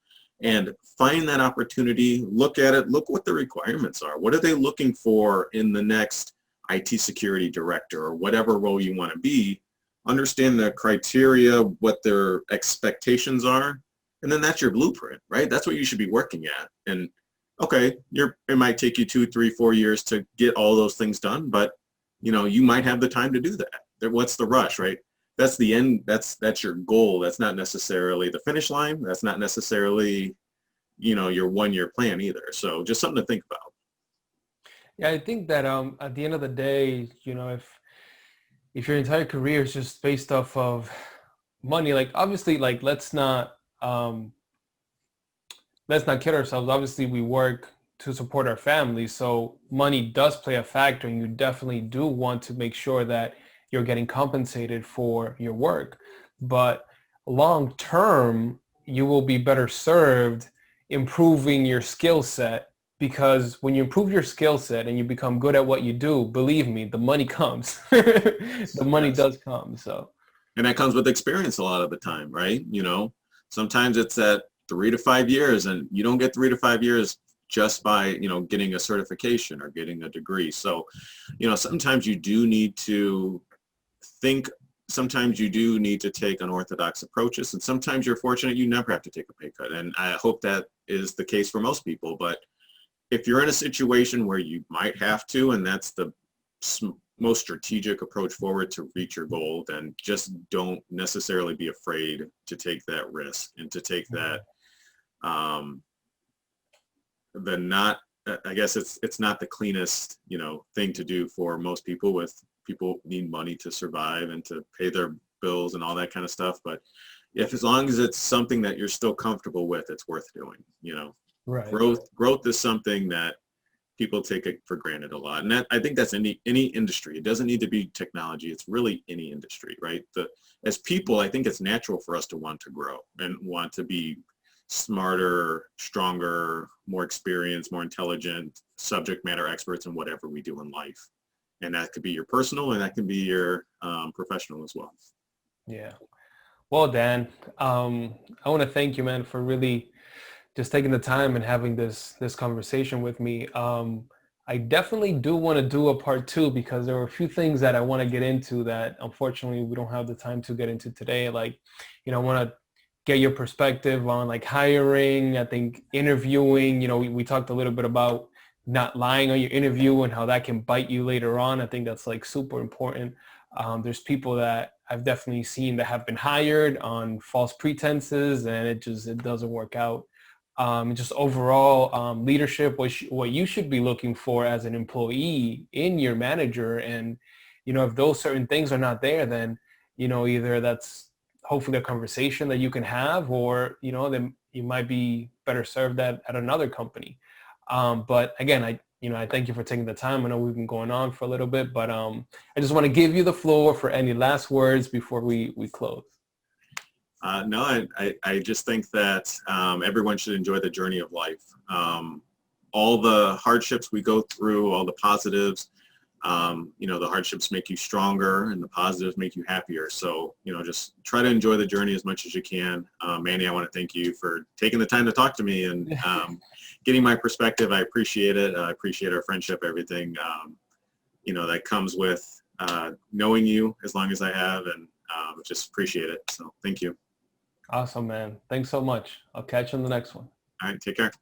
and find that opportunity, look at it, look what the requirements are. What are they looking for in the next IT security director or whatever role you want to be? Understand the criteria, what their expectations are, and then that's your blueprint, right? That's what you should be working at. And okay, it might take you 2, 3, 4 years to get all those things done, but you might have the time to do that. What's the rush, right? That's the end. That's your goal. That's not necessarily the finish line. That's not necessarily, your 1-year plan either. So just something to think about. Yeah, I think that at the end of the day, if your entire career is just based off of money, like obviously, like let's not kid ourselves. Obviously, we work to support our families, so money does play a factor, and you definitely do want to make sure that you're getting compensated for your work. But long term, you will be better served improving your skill set, because when you improve your skill set and you become good at what you do, believe me, the money comes. The money Yes. does come. So, And that comes with experience a lot of the time, right? Sometimes it's at 3 to 5 years, and you don't get 3 to 5 years just by, getting a certification or getting a degree. So, sometimes you do need to think, sometimes you do need to take unorthodox approaches, and sometimes you're fortunate you never have to take a pay cut. And I hope that is the case for most people. But if you're in a situation where you might have to, and that's the most strategic approach forward to reach your goal, then just don't necessarily be afraid to take that risk and to take that the not I guess it's not the cleanest thing to do for most people. With people need money to survive and to pay their bills and all that kind of stuff, but as long as it's something that you're still comfortable with, it's worth doing. right. Growth is something that people take it for granted a lot, and that, I think that's any industry. It doesn't need to be technology. It's really any industry, right? As people, I think it's natural for us to want to grow and want to be smarter, stronger, more experienced, more intelligent, subject matter experts in whatever we do in life. And that could be your personal, and that can be your professional as well. Yeah. Well, Dan, I want to thank you, man, for really just taking the time and having this conversation with me. I definitely do want to do a part 2, because there are a few things that I want to get into that unfortunately we don't have the time to get into today. Like, I want to get your perspective on like hiring, I think interviewing. We talked a little bit about not lying on your interview and how that can bite you later on. I think that's like super important. There's people that I've definitely seen that have been hired on false pretenses, and it doesn't work out. Just overall leadership, what you should be looking for as an employee in your manager. And, if those certain things are not there, then, either that's hopefully a conversation that you can have, or, then you might be better served at another company. But again, I thank you for taking the time. I know we've been going on for a little bit, but I just want to give you the floor for any last words before we close. No, I just think that everyone should enjoy the journey of life. All the hardships we go through, all the positives, the hardships make you stronger and the positives make you happier. So, just try to enjoy the journey as much as you can. Manny, I want to thank you for taking the time to talk to me and getting my perspective. I appreciate it. I appreciate our friendship, everything, that comes with knowing you as long as I have, and just appreciate it. So thank you. Awesome, man. Thanks so much. I'll catch you on the next one. All right, take care.